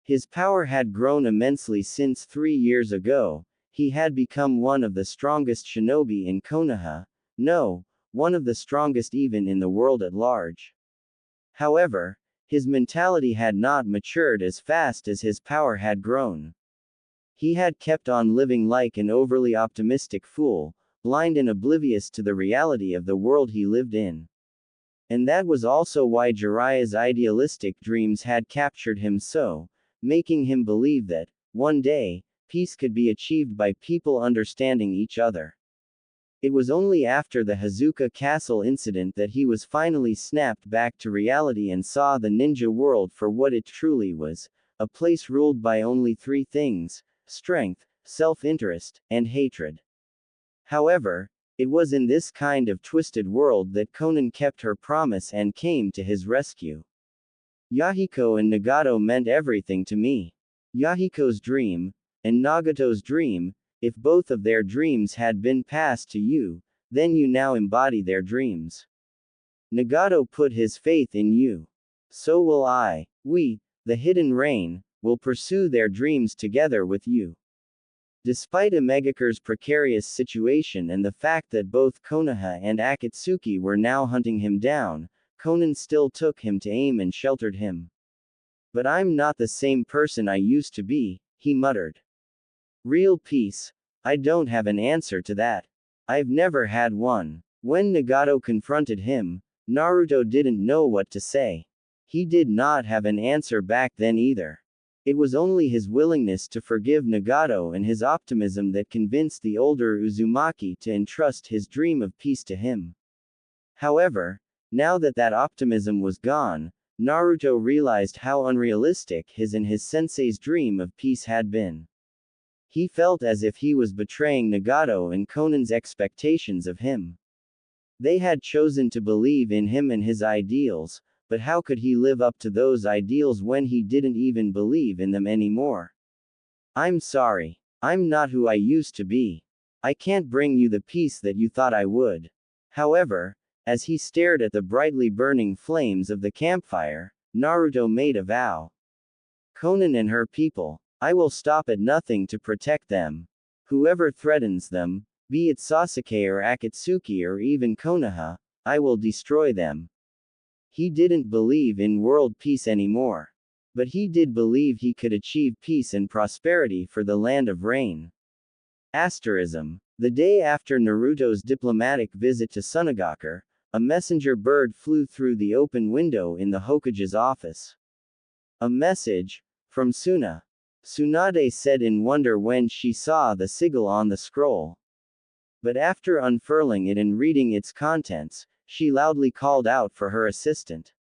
His power had grown immensely since 3 years ago. He had become one of the strongest shinobi in Konoha, no, one of the strongest even in the world at large. However, his mentality had not matured as fast as his power had grown. He had kept on living like an overly optimistic fool, blind and oblivious to the reality of the world he lived in. And that was also why Jiraiya's idealistic dreams had captured him so, making him believe that, one day, peace could be achieved by people understanding each other. It was only after the Hazuka Castle incident that he was finally snapped back to reality and saw the ninja world for what it truly was, a place ruled by only three things: strength, self-interest, and hatred. However, it was in this kind of twisted world that Konan kept her promise and came to his rescue. Yahiko and Nagato meant everything to me. Yahiko's dream, and Nagato's dream, if both of their dreams had been passed to you, then you now embody their dreams. Nagato put his faith in you. So will I. We, the Hidden Rain, will pursue their dreams together with you. Despite Omegakure's precarious situation and the fact that both Konoha and Akatsuki were now hunting him down, Konan still took him to aim and sheltered him. But I'm not the same person I used to be, he muttered. Real peace? I don't have an answer to that. I've never had one. When Nagato confronted him, Naruto didn't know what to say. He did not have an answer back then either. It was only his willingness to forgive Nagato and his optimism that convinced the older Uzumaki to entrust his dream of peace to him. However, now that that optimism was gone, Naruto realized how unrealistic his and his sensei's dream of peace had been. He felt as if he was betraying Nagato and Konan's expectations of him. They had chosen to believe in him and his ideals, but how could he live up to those ideals when he didn't even believe in them anymore? I'm sorry. I'm not who I used to be. I can't bring you the peace that you thought I would. However, as he stared at the brightly burning flames of the campfire, Naruto made a vow. Konan and her people, I will stop at nothing to protect them. Whoever threatens them, be it Sasuke or Akatsuki or even Konoha, I will destroy them. He didn't believe in world peace anymore. But he did believe he could achieve peace and prosperity for the land of rain. Asterism. The day after Naruto's diplomatic visit to Sunagaku, a messenger bird flew through the open window in the Hokage's office. A message, from Suna. Tsunade said in wonder when she saw the sigil on the scroll. But after unfurling it and reading its contents, she loudly called out for her assistant.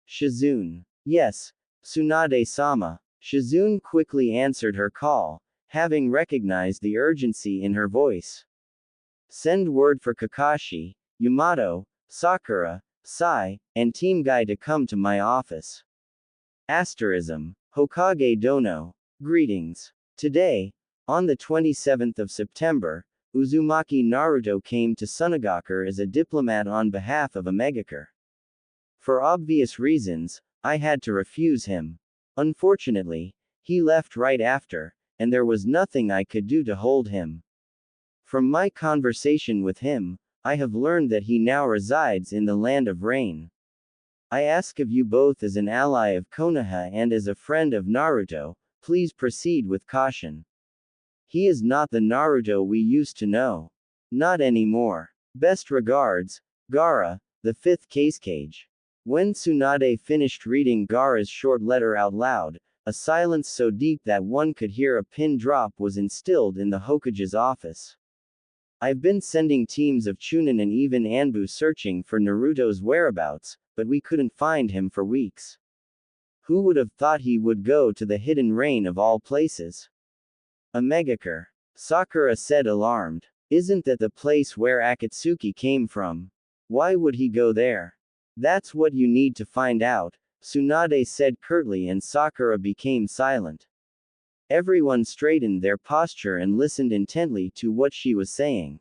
Shizune. Yes, Tsunade-sama. Shizune quickly answered her call, having recognized the urgency in her voice. Send word for Kakashi, Yamato, Sakura, Sai, and Team Guy to come to my office. Asterism. Hokage Dono. Greetings. Today, on the 27th of September, Uzumaki Naruto came to Sunagaku as a diplomat on behalf of Omegaku. For obvious reasons, I had to refuse him. Unfortunately, he left right after, and there was nothing I could do to hold him. From my conversation with him, I have learned that he now resides in the land of rain. I ask of you both as an ally of Konoha and as a friend of Naruto, please proceed with caution. He is not the Naruto we used to know. Not anymore. Best regards, Gaara, the 5th Cage. When Tsunade finished reading Gaara's short letter out loud, a silence so deep that one could hear a pin drop was instilled in the Hokage's office. I've been sending teams of Chunin and even Anbu searching for Naruto's whereabouts, but we couldn't find him for weeks. Who would have thought he would go to the Hidden Rain of all places? Omegaku. Sakura said alarmed. Isn't that the place where Akatsuki came from? Why would he go there? That's what you need to find out, Tsunade said curtly, and Sakura became silent. Everyone straightened their posture and listened intently to what she was saying.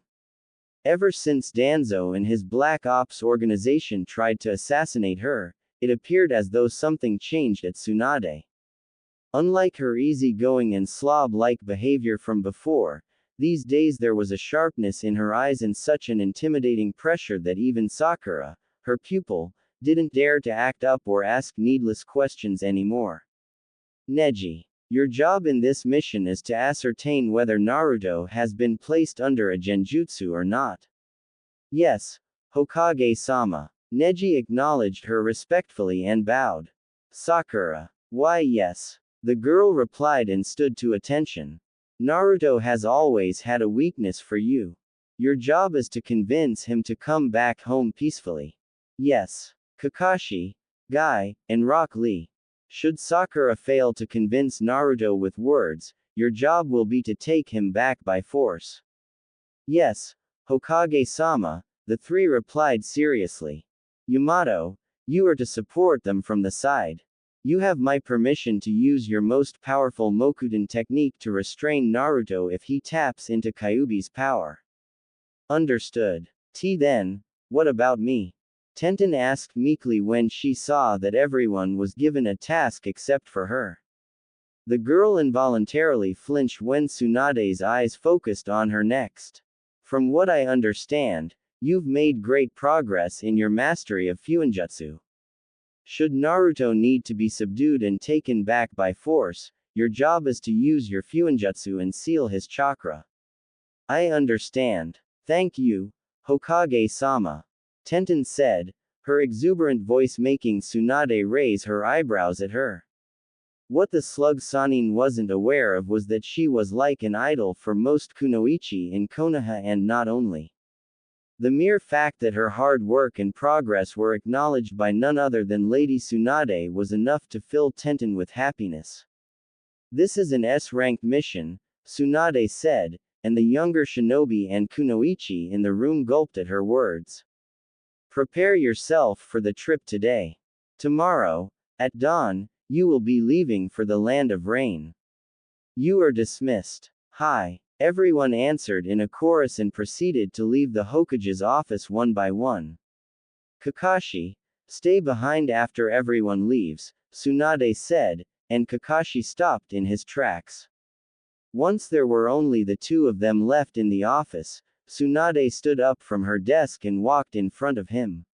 Ever since Danzo and his Black Ops organization tried to assassinate her, it appeared as though something changed at Tsunade. Unlike her easygoing and slob-like behavior from before, these days there was a sharpness in her eyes and such an intimidating pressure that even Sakura, her pupil, didn't dare to act up or ask needless questions anymore. Neji, your job in this mission is to ascertain whether Naruto has been placed under a genjutsu or not. Yes, Hokage-sama. Neji acknowledged her respectfully and bowed. Sakura. Why yes. The girl replied and stood to attention. Naruto has always had a weakness for you. Your job is to convince him to come back home peacefully. Yes. Kakashi, Guy, and Rock Lee. Should Sakura fail to convince Naruto with words, your job will be to take him back by force. Yes, Hokage-sama, the three replied seriously. Yamato, you are to support them from the side. You have my permission to use your most powerful Mokudan technique to restrain Naruto if he taps into Kyuubi's power. Understood. Then, what about me? Tenten asked meekly when she saw that everyone was given a task except for her. The girl involuntarily flinched when Tsunade's eyes focused on her next. From what I understand, you've made great progress in your mastery of Fuinjutsu. Should Naruto need to be subdued and taken back by force, your job is to use your Fuinjutsu and seal his chakra. I understand. Thank you, Hokage-sama. Tenten said, her exuberant voice making Tsunade raise her eyebrows at her. What the slug Sanin wasn't aware of was that she was like an idol for most kunoichi in Konoha, and not only. The mere fact that her hard work and progress were acknowledged by none other than Lady Tsunade was enough to fill Tenten with happiness. This is an S-ranked mission, Tsunade said, and the younger shinobi and kunoichi in the room gulped at her words. Prepare yourself for the trip today. Tomorrow, at dawn, you will be leaving for the land of rain. You are dismissed. Hi. Everyone answered in a chorus and proceeded to leave the Hokage's office one by one. Kakashi, stay behind after everyone leaves, Tsunade said, and Kakashi stopped in his tracks. Once there were only the two of them left in the office, Tsunade stood up from her desk and walked in front of him.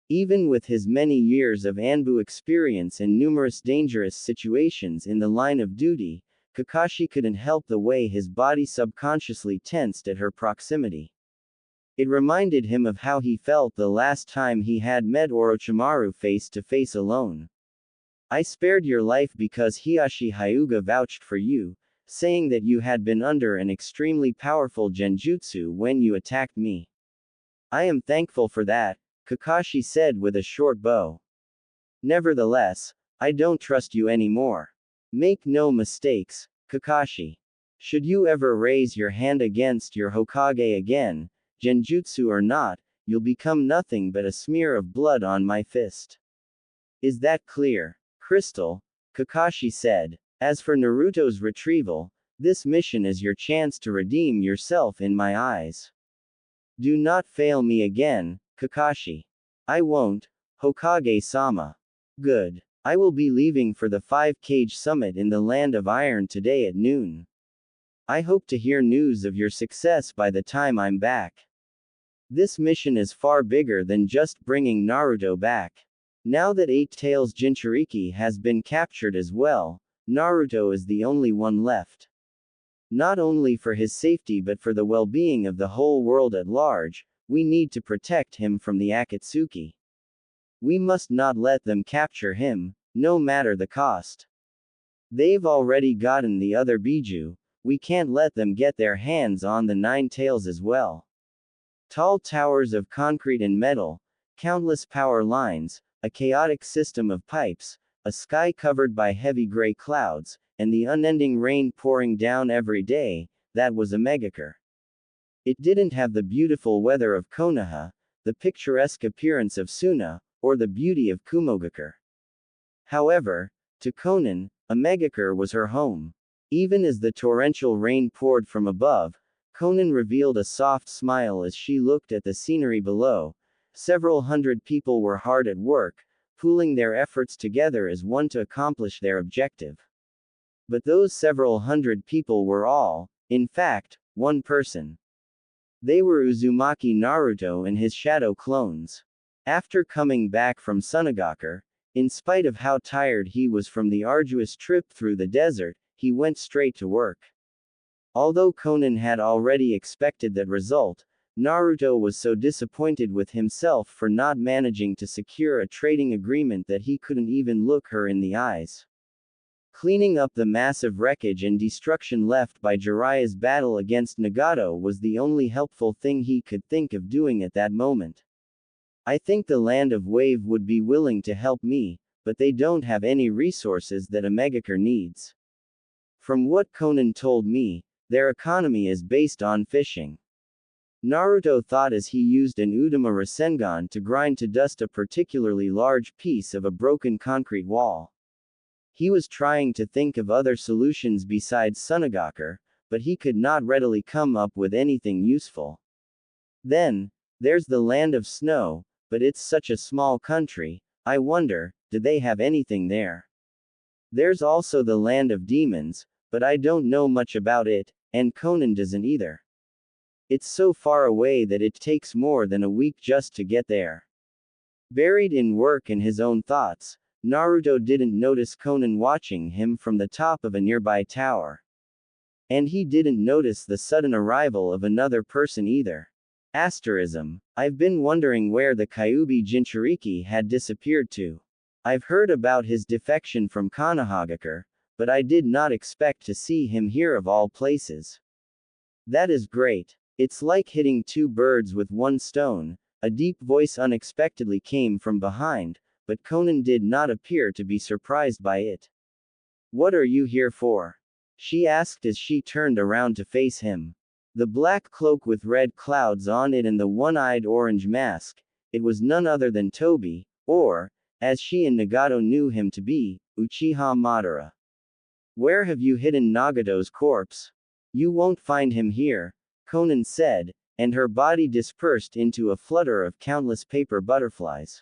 Even with his many years of Anbu experience and numerous dangerous situations in the line of duty, Kakashi couldn't help the way his body subconsciously tensed at her proximity. It reminded him of how he felt the last time he had met Orochimaru face to face alone. I spared your life because Hiashi Hyuga vouched for you, saying that you had been under an extremely powerful genjutsu when you attacked me. I am thankful for that, Kakashi said with a short bow. Nevertheless, I don't trust you anymore. Make no mistakes, Kakashi. Should you ever raise your hand against your Hokage again, genjutsu or not, you'll become nothing but a smear of blood on my fist. Is that clear? Crystal, Kakashi said. As for Naruto's retrieval, this mission is your chance to redeem yourself in my eyes. Do not fail me again, Kakashi. I won't, Hokage-sama. Good. I will be leaving for the 5-Cage Summit in the Land of Iron today at noon. I hope to hear news of your success by the time I'm back. This mission is far bigger than just bringing Naruto back. Now that Eight Tails Jinchuriki has been captured as well, Naruto is the only one left. Not only for his safety but for the well-being of the whole world at large, we need to protect him from the Akatsuki. We must not let them capture him, no matter the cost. They've already gotten the other Biju, we can't let them get their hands on the 9 tails as well. Tall towers of concrete and metal, countless power lines, a chaotic system of pipes, a sky covered by heavy gray clouds, and the unending rain pouring down every day, that was a megacure. It didn't have the beautiful weather of Konoha, the picturesque appearance of Suna, or the beauty of Kumogakure. However, to Konan, a megacure was her home. Even as the torrential rain poured from above, Konan revealed a soft smile as she looked at the scenery below. Several hundred people were hard at work, pooling their efforts together as one to accomplish their objective. But those several hundred people were all, in fact, one person. They were Uzumaki Naruto and his shadow clones. After coming back from Sunagakur, in spite of how tired he was from the arduous trip through the desert, he went straight to work. Although Konan had already expected that result, Naruto was so disappointed with himself for not managing to secure a trading agreement that he couldn't even look her in the eyes. Cleaning up the massive wreckage and destruction left by Jiraiya's battle against Nagato was the only helpful thing he could think of doing at that moment. I think the Land of Wave would be willing to help me, but they don't have any resources that a Megakure needs. From what Konan told me, their economy is based on fishing. Naruto thought as he used an Udama Rasengan to grind to dust a particularly large piece of a broken concrete wall. He was trying to think of other solutions besides Sunagakur, but he could not readily come up with anything useful. Then, there's the Land of Snow, but it's such a small country, I wonder, do they have anything there? There's also the Land of Demons, but I don't know much about it, and Konan doesn't either. It's so far away that it takes more than a week just to get there. Buried in work and his own thoughts, Naruto didn't notice Konan watching him from the top of a nearby tower. And he didn't notice the sudden arrival of another person either. Asterism. I've been wondering where the Kyuubi Jinchuriki had disappeared to. I've heard about his defection from Konohagakure, but I did not expect to see him here of all places. That is great. It's like hitting two birds with one stone. A deep voice unexpectedly came from behind, but Konan did not appear to be surprised by it. What are you here for? She asked as she turned around to face him. The black cloak with red clouds on it and the one-eyed orange mask, it was none other than Tobi, or, as she and Nagato knew him to be, Uchiha Madara. Where have you hidden Nagato's corpse? You won't find him here, Konan said, and her body dispersed into a flutter of countless paper butterflies.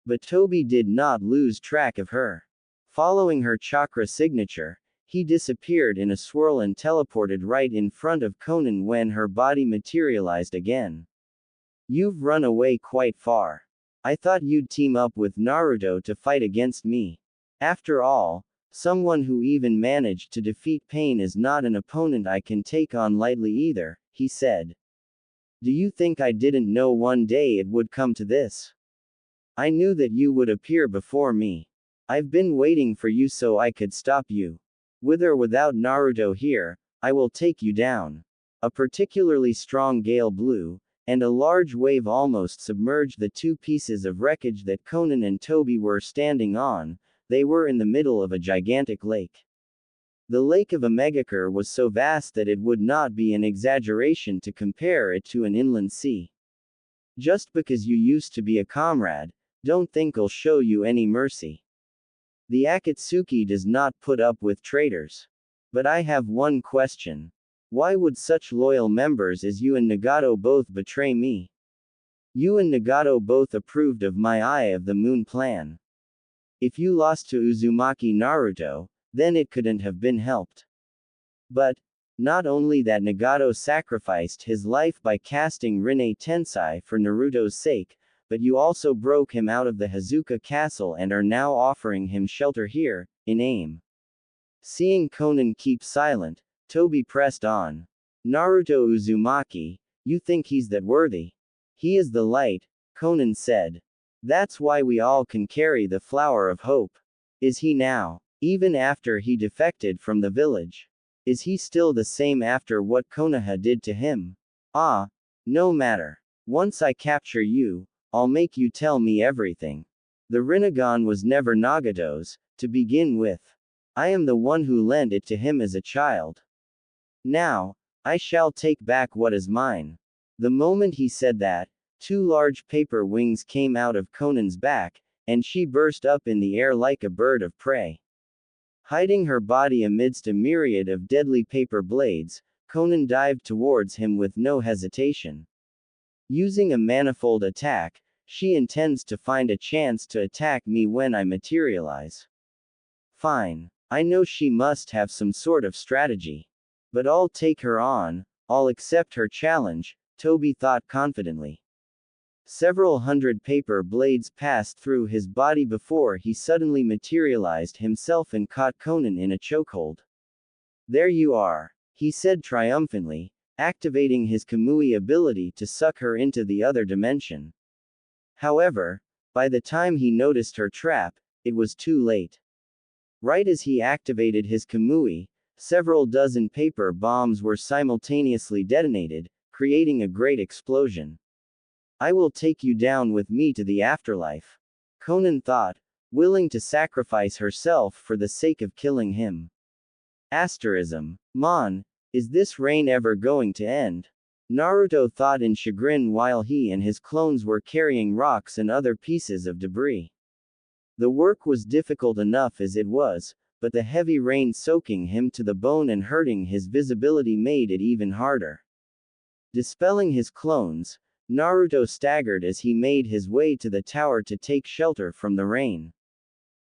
But Tobi did not lose track of her. Following her chakra signature, he disappeared in a swirl and teleported right in front of Konan when her body materialized again. You've run away quite far. I thought you'd team up with Naruto to fight against me. After all, someone who even managed to defeat Pain is not an opponent I can take on lightly either, he said. Do you think I didn't know one day it would come to this? I knew that you would appear before me. I've been waiting for you so I could stop you. With or without Naruto here, I will take you down. A particularly strong gale blew, and a large wave almost submerged the two pieces of wreckage that Konan and Tobi were standing on. They were in the middle of a gigantic lake. The lake of a Megakure was so vast that it would not be an exaggeration to compare it to an inland sea. Just because you used to be a comrade, don't think I'll show you any mercy. The Akatsuki does not put up with traitors. But I have one question. Why would such loyal members as you and Nagato both betray me? You and Nagato both approved of my Eye of the Moon plan. If you lost to Uzumaki Naruto, then it couldn't have been helped. But, not only that Nagato sacrificed his life by casting Rinne Tensei for Naruto's sake, but you also broke him out of the Hazuka castle and are now offering him shelter here, in AIM. Seeing Konan keep silent, Tobi pressed on. Naruto Uzumaki, you think he's that worthy? He is the light, Konan said. That's why we all can carry the flower of hope. Is he now? Even after he defected from the village? Is he still the same after what Konoha did to him? Ah, no matter. Once I capture you, I'll make you tell me everything. The Rinnegan was never Nagato's, to begin with. I am the one who lent it to him as a child. Now, I shall take back what is mine. The moment he said that, two large paper wings came out of Konan's back, and she burst up in the air like a bird of prey. Hiding her body amidst a myriad of deadly paper blades, Konan dived towards him with no hesitation. Using a manifold attack, she intends to find a chance to attack me when I materialize. Fine. I know she must have some sort of strategy. But I'll take her on, I'll accept her challenge, Toby thought confidently. Several hundred paper blades passed through his body before he suddenly materialized himself and caught Konan in a chokehold. There you are, he said triumphantly, activating his Kamui ability to suck her into the other dimension. However, by the time he noticed her trap, it was too late. Right as he activated his Kamui, several dozen paper bombs were simultaneously detonated, creating a great explosion. I will take you down with me to the afterlife, Konan thought, willing to sacrifice herself for the sake of killing him. Asterism. Mon, is this rain ever going to end? Naruto thought in chagrin while he and his clones were carrying rocks and other pieces of debris. The work was difficult enough as it was, but the heavy rain soaking him to the bone and hurting his visibility made it even harder. Dispelling his clones, Naruto staggered as he made his way to the tower to take shelter from the rain.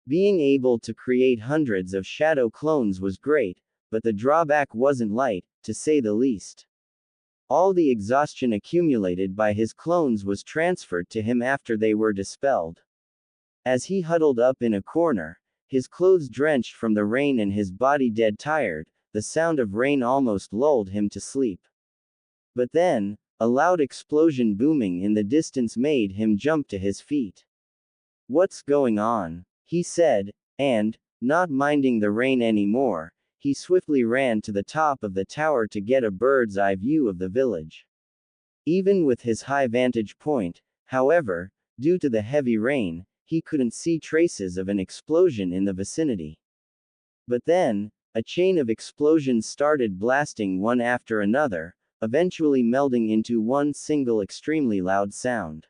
Being able to create hundreds of shadow clones was great, but the drawback wasn't light, to say the least. All the exhaustion accumulated by his clones was transferred to him after they were dispelled. As he huddled up in a corner, his clothes drenched from the rain and his body dead tired, the sound of rain almost lulled him to sleep. But then, a loud explosion booming in the distance made him jump to his feet. What's going on? He said, and, not minding the rain anymore, he swiftly ran to the top of the tower to get a bird's eye view of the village. Even with his high vantage point, however, due to the heavy rain, he couldn't see traces of an explosion in the vicinity. But then, a chain of explosions started blasting one after another, eventually melding into one single extremely loud sound.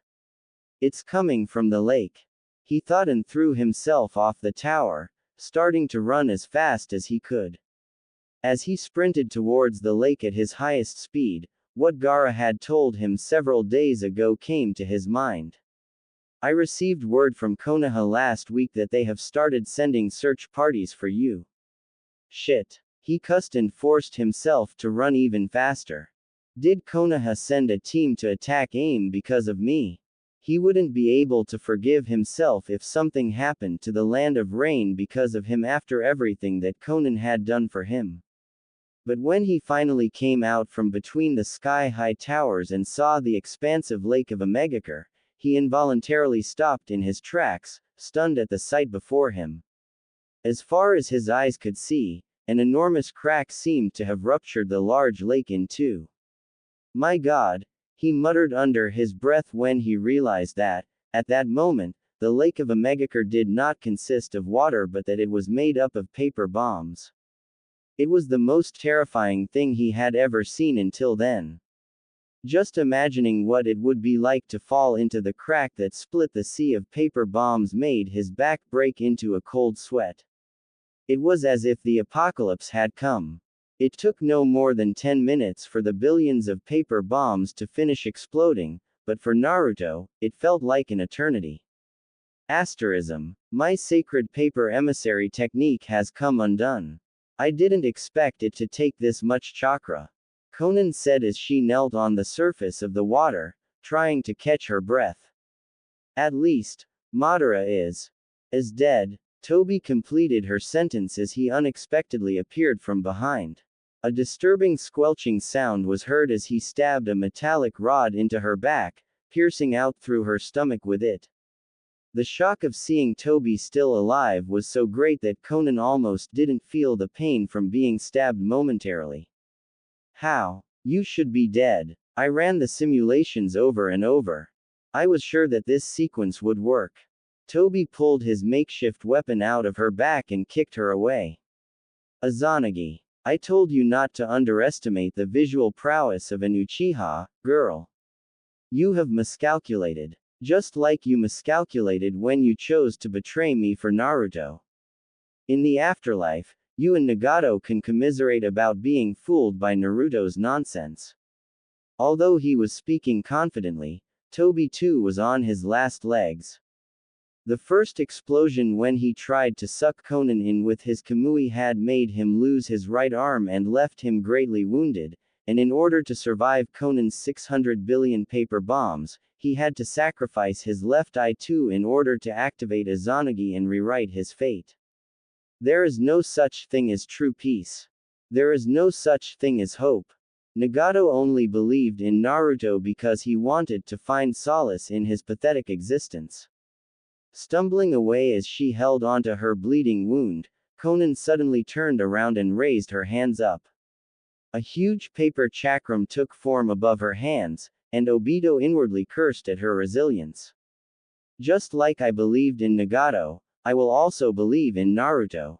It's coming from the lake, he thought, and threw himself off the tower, starting to run as fast as he could. As he sprinted towards the lake at his highest speed, what Gaara had told him several days ago came to his mind. I received word from Konoha last week that they have started sending search parties for you. Shit. He cussed and forced himself to run even faster. Did Konoha send a team to attack AIM because of me? He wouldn't be able to forgive himself if something happened to the land of rain because of him after everything that Konan had done for him. But when he finally came out from between the sky-high towers and saw the expansive lake of Omegakure, he involuntarily stopped in his tracks, stunned at the sight before him. As far as his eyes could see, an enormous crack seemed to have ruptured the large lake in two. My God, he muttered under his breath when he realized that, at that moment, the lake of Omegakure did not consist of water but that it was made up of paper bombs. It was the most terrifying thing he had ever seen until then. Just imagining what it would be like to fall into the crack that split the sea of paper bombs made his back break into a cold sweat. It was as if the apocalypse had come. It took no more than 10 minutes for the billions of paper bombs to finish exploding, but for Naruto, it felt like an eternity. Asterism. My sacred paper emissary technique has come undone. I didn't expect it to take this much chakra, Konan said as she knelt on the surface of the water, trying to catch her breath. At least, Madara is dead. Toby completed her sentence as he unexpectedly appeared from behind. A disturbing squelching sound was heard as he stabbed a metallic rod into her back, piercing out through her stomach with it. The shock of seeing Toby still alive was so great that Konan almost didn't feel the pain from being stabbed momentarily. How? You should be dead. I ran the simulations over and over. I was sure that this sequence would work. Toby pulled his makeshift weapon out of her back and kicked her away. Izanagi. I told you not to underestimate the visual prowess of an Uchiha, girl. You have miscalculated. Just like you miscalculated when you chose to betray me for Naruto. In the afterlife, you and Nagato can commiserate about being fooled by Naruto's nonsense. Although he was speaking confidently, Toby too was on his last legs. The first explosion when he tried to suck Konan in with his Kamui had made him lose his right arm and left him greatly wounded, and in order to survive Konan's 600 billion paper bombs, he had to sacrifice his left eye too in order to activate Izanagi and rewrite his fate. There is no such thing as true peace. There is no such thing as hope. Nagato only believed in Naruto because he wanted to find solace in his pathetic existence. Stumbling away as she held onto her bleeding wound, Konan suddenly turned around and raised her hands up. A huge paper chakram took form above her hands, and Obito inwardly cursed at her resilience. Just like I believed in Nagato, I will also believe in Naruto,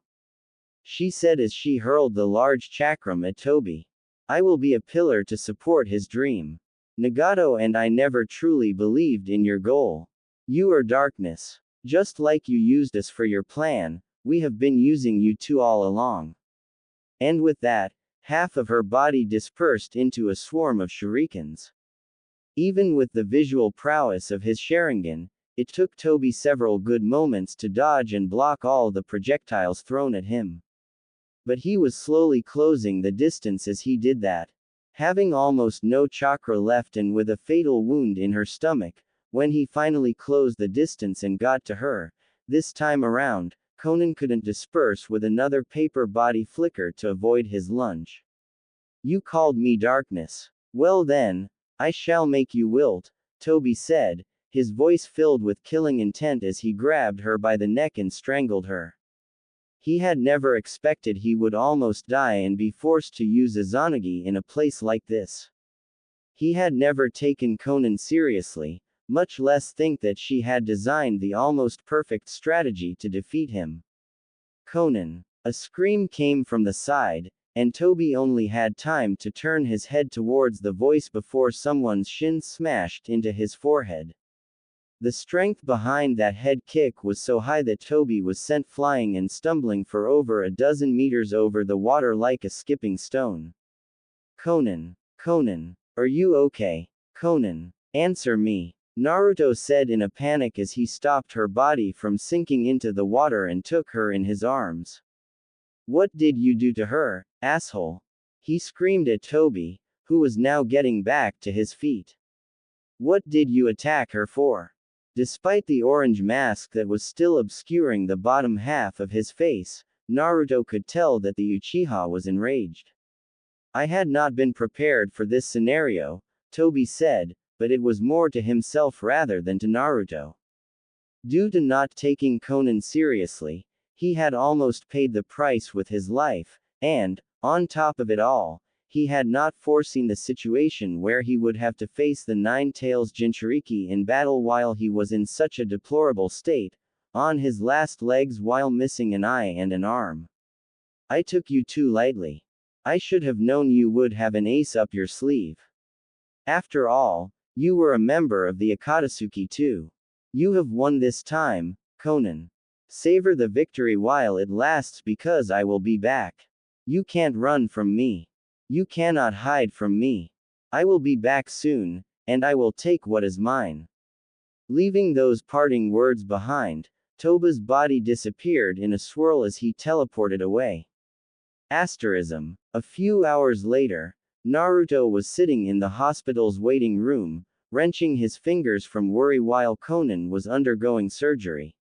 she said as she hurled the large chakram at Toby. I will be a pillar to support his dream. Nagato and I never truly believed in your goal. You are darkness. Just like you used us for your plan, we have been using you too all along. And with that, half of her body dispersed into a swarm of shurikens. Even with the visual prowess of his Sharingan, it took Toby several good moments to dodge and block all the projectiles thrown at him. But he was slowly closing the distance as he did that. Having almost no chakra left and with a fatal wound in her stomach, when he finally closed the distance and got to her, this time around, Konan couldn't disperse with another paper body flicker to avoid his lunge. You called me darkness. Well then, I shall make you wilt, Toby said, his voice filled with killing intent as he grabbed her by the neck and strangled her. He had never expected he would almost die and be forced to use Izanagi in a place like this. He had never taken Konan seriously, much less think that she had designed the almost perfect strategy to defeat him. Konan. A scream came from the side, and Toby only had time to turn his head towards the voice before someone's shin smashed into his forehead. The strength behind that head kick was so high that Toby was sent flying and stumbling for over a dozen meters over the water like a skipping stone. Konan. Konan. Are you okay? Konan. Answer me. Naruto said in a panic as he stopped her body from sinking into the water and took her in his arms. What did you do to her, asshole? He screamed at Toby, who was now getting back to his feet. What did you attack her for? Despite the orange mask that was still obscuring the bottom half of his face, Naruto could tell that the Uchiha was enraged. I had not been prepared for this scenario, Toby said, but it was more to himself rather than to Naruto. Due to not taking Konan seriously, he had almost paid the price with his life, and, on top of it all, he had not foreseen the situation where he would have to face the Nine-Tails Jinchuriki in battle while he was in such a deplorable state, on his last legs while missing an eye and an arm. I took you too lightly. I should have known you would have an ace up your sleeve. After all, you were a member of the Akatsuki too. You have won this time, Konan. Savor the victory while it lasts because I will be back. You can't run from me. You cannot hide from me. I will be back soon, and I will take what is mine. Leaving those parting words behind, Toba's body disappeared in a swirl as he teleported away. Asterism. A few hours later, Naruto was sitting in the hospital's waiting room, wrenching his fingers from worry while Konan was undergoing surgery.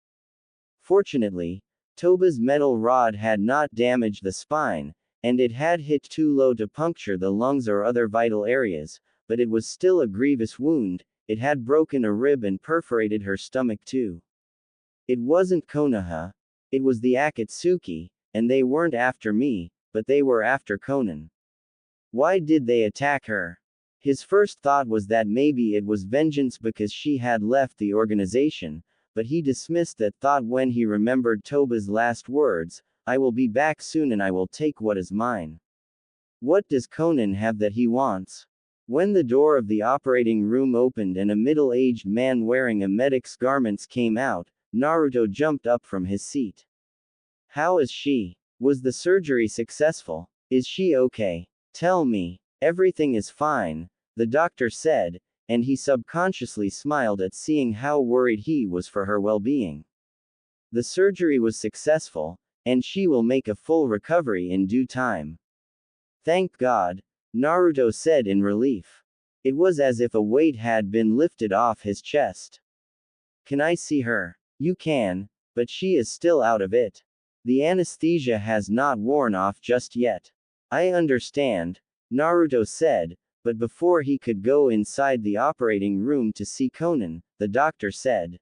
Fortunately, Toba's metal rod had not damaged the spine, and it had hit too low to puncture the lungs or other vital areas, but it was still a grievous wound. It had broken a rib and perforated her stomach too. It wasn't Konoha. It was the Akatsuki, and they weren't after me, but they were after Konan. Why did they attack her? His first thought was that maybe it was vengeance because she had left the organization, but he dismissed that thought when he remembered Toba's last words, I will be back soon and I will take what is mine. What does Konan have that he wants? When the door of the operating room opened and a middle-aged man wearing a medic's garments came out, Naruto jumped up from his seat. How is she? Was the surgery successful? Is she okay? Tell me. Everything is fine, the doctor said, and he subconsciously smiled at seeing how worried he was for her well-being. The surgery was successful, and she will make a full recovery in due time. Thank God, Naruto said in relief. It was as if a weight had been lifted off his chest. Can I see her? You can, but she is still out of it. The anesthesia has not worn off just yet. I understand, Naruto said, but before he could go inside the operating room to see Konan, the doctor said.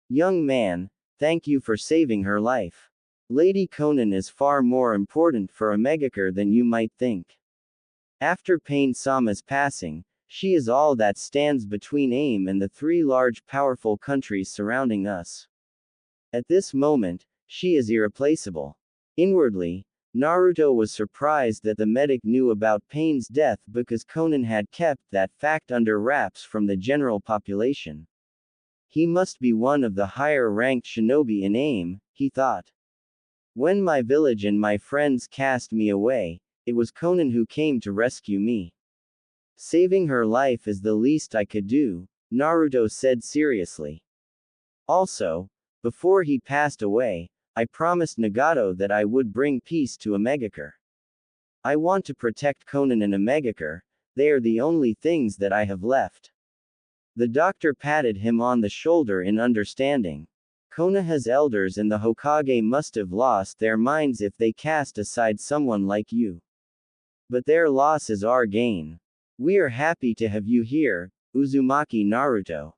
Young man, thank you for saving her life. Lady Konan is far more important for a Megakure than you might think. After Pain-sama's passing, she is all that stands between AIM and the three large powerful countries surrounding us. At this moment, she is irreplaceable. Inwardly, Naruto was surprised that the medic knew about Pain's death because Konan had kept that fact under wraps from the general population. He must be one of the higher-ranked shinobi in AIM, he thought. When my village and my friends cast me away, it was Konan who came to rescue me. Saving her life is the least I could do, Naruto said seriously. Also, before he passed away, I promised Nagato that I would bring peace to a Megakure. I want to protect Konan and a Megakure, they are the only things that I have left. The doctor patted him on the shoulder in understanding. Konoha's elders and the Hokage must have lost their minds if they cast aside someone like you. But their loss is our gain. We are happy to have you here, Uzumaki Naruto.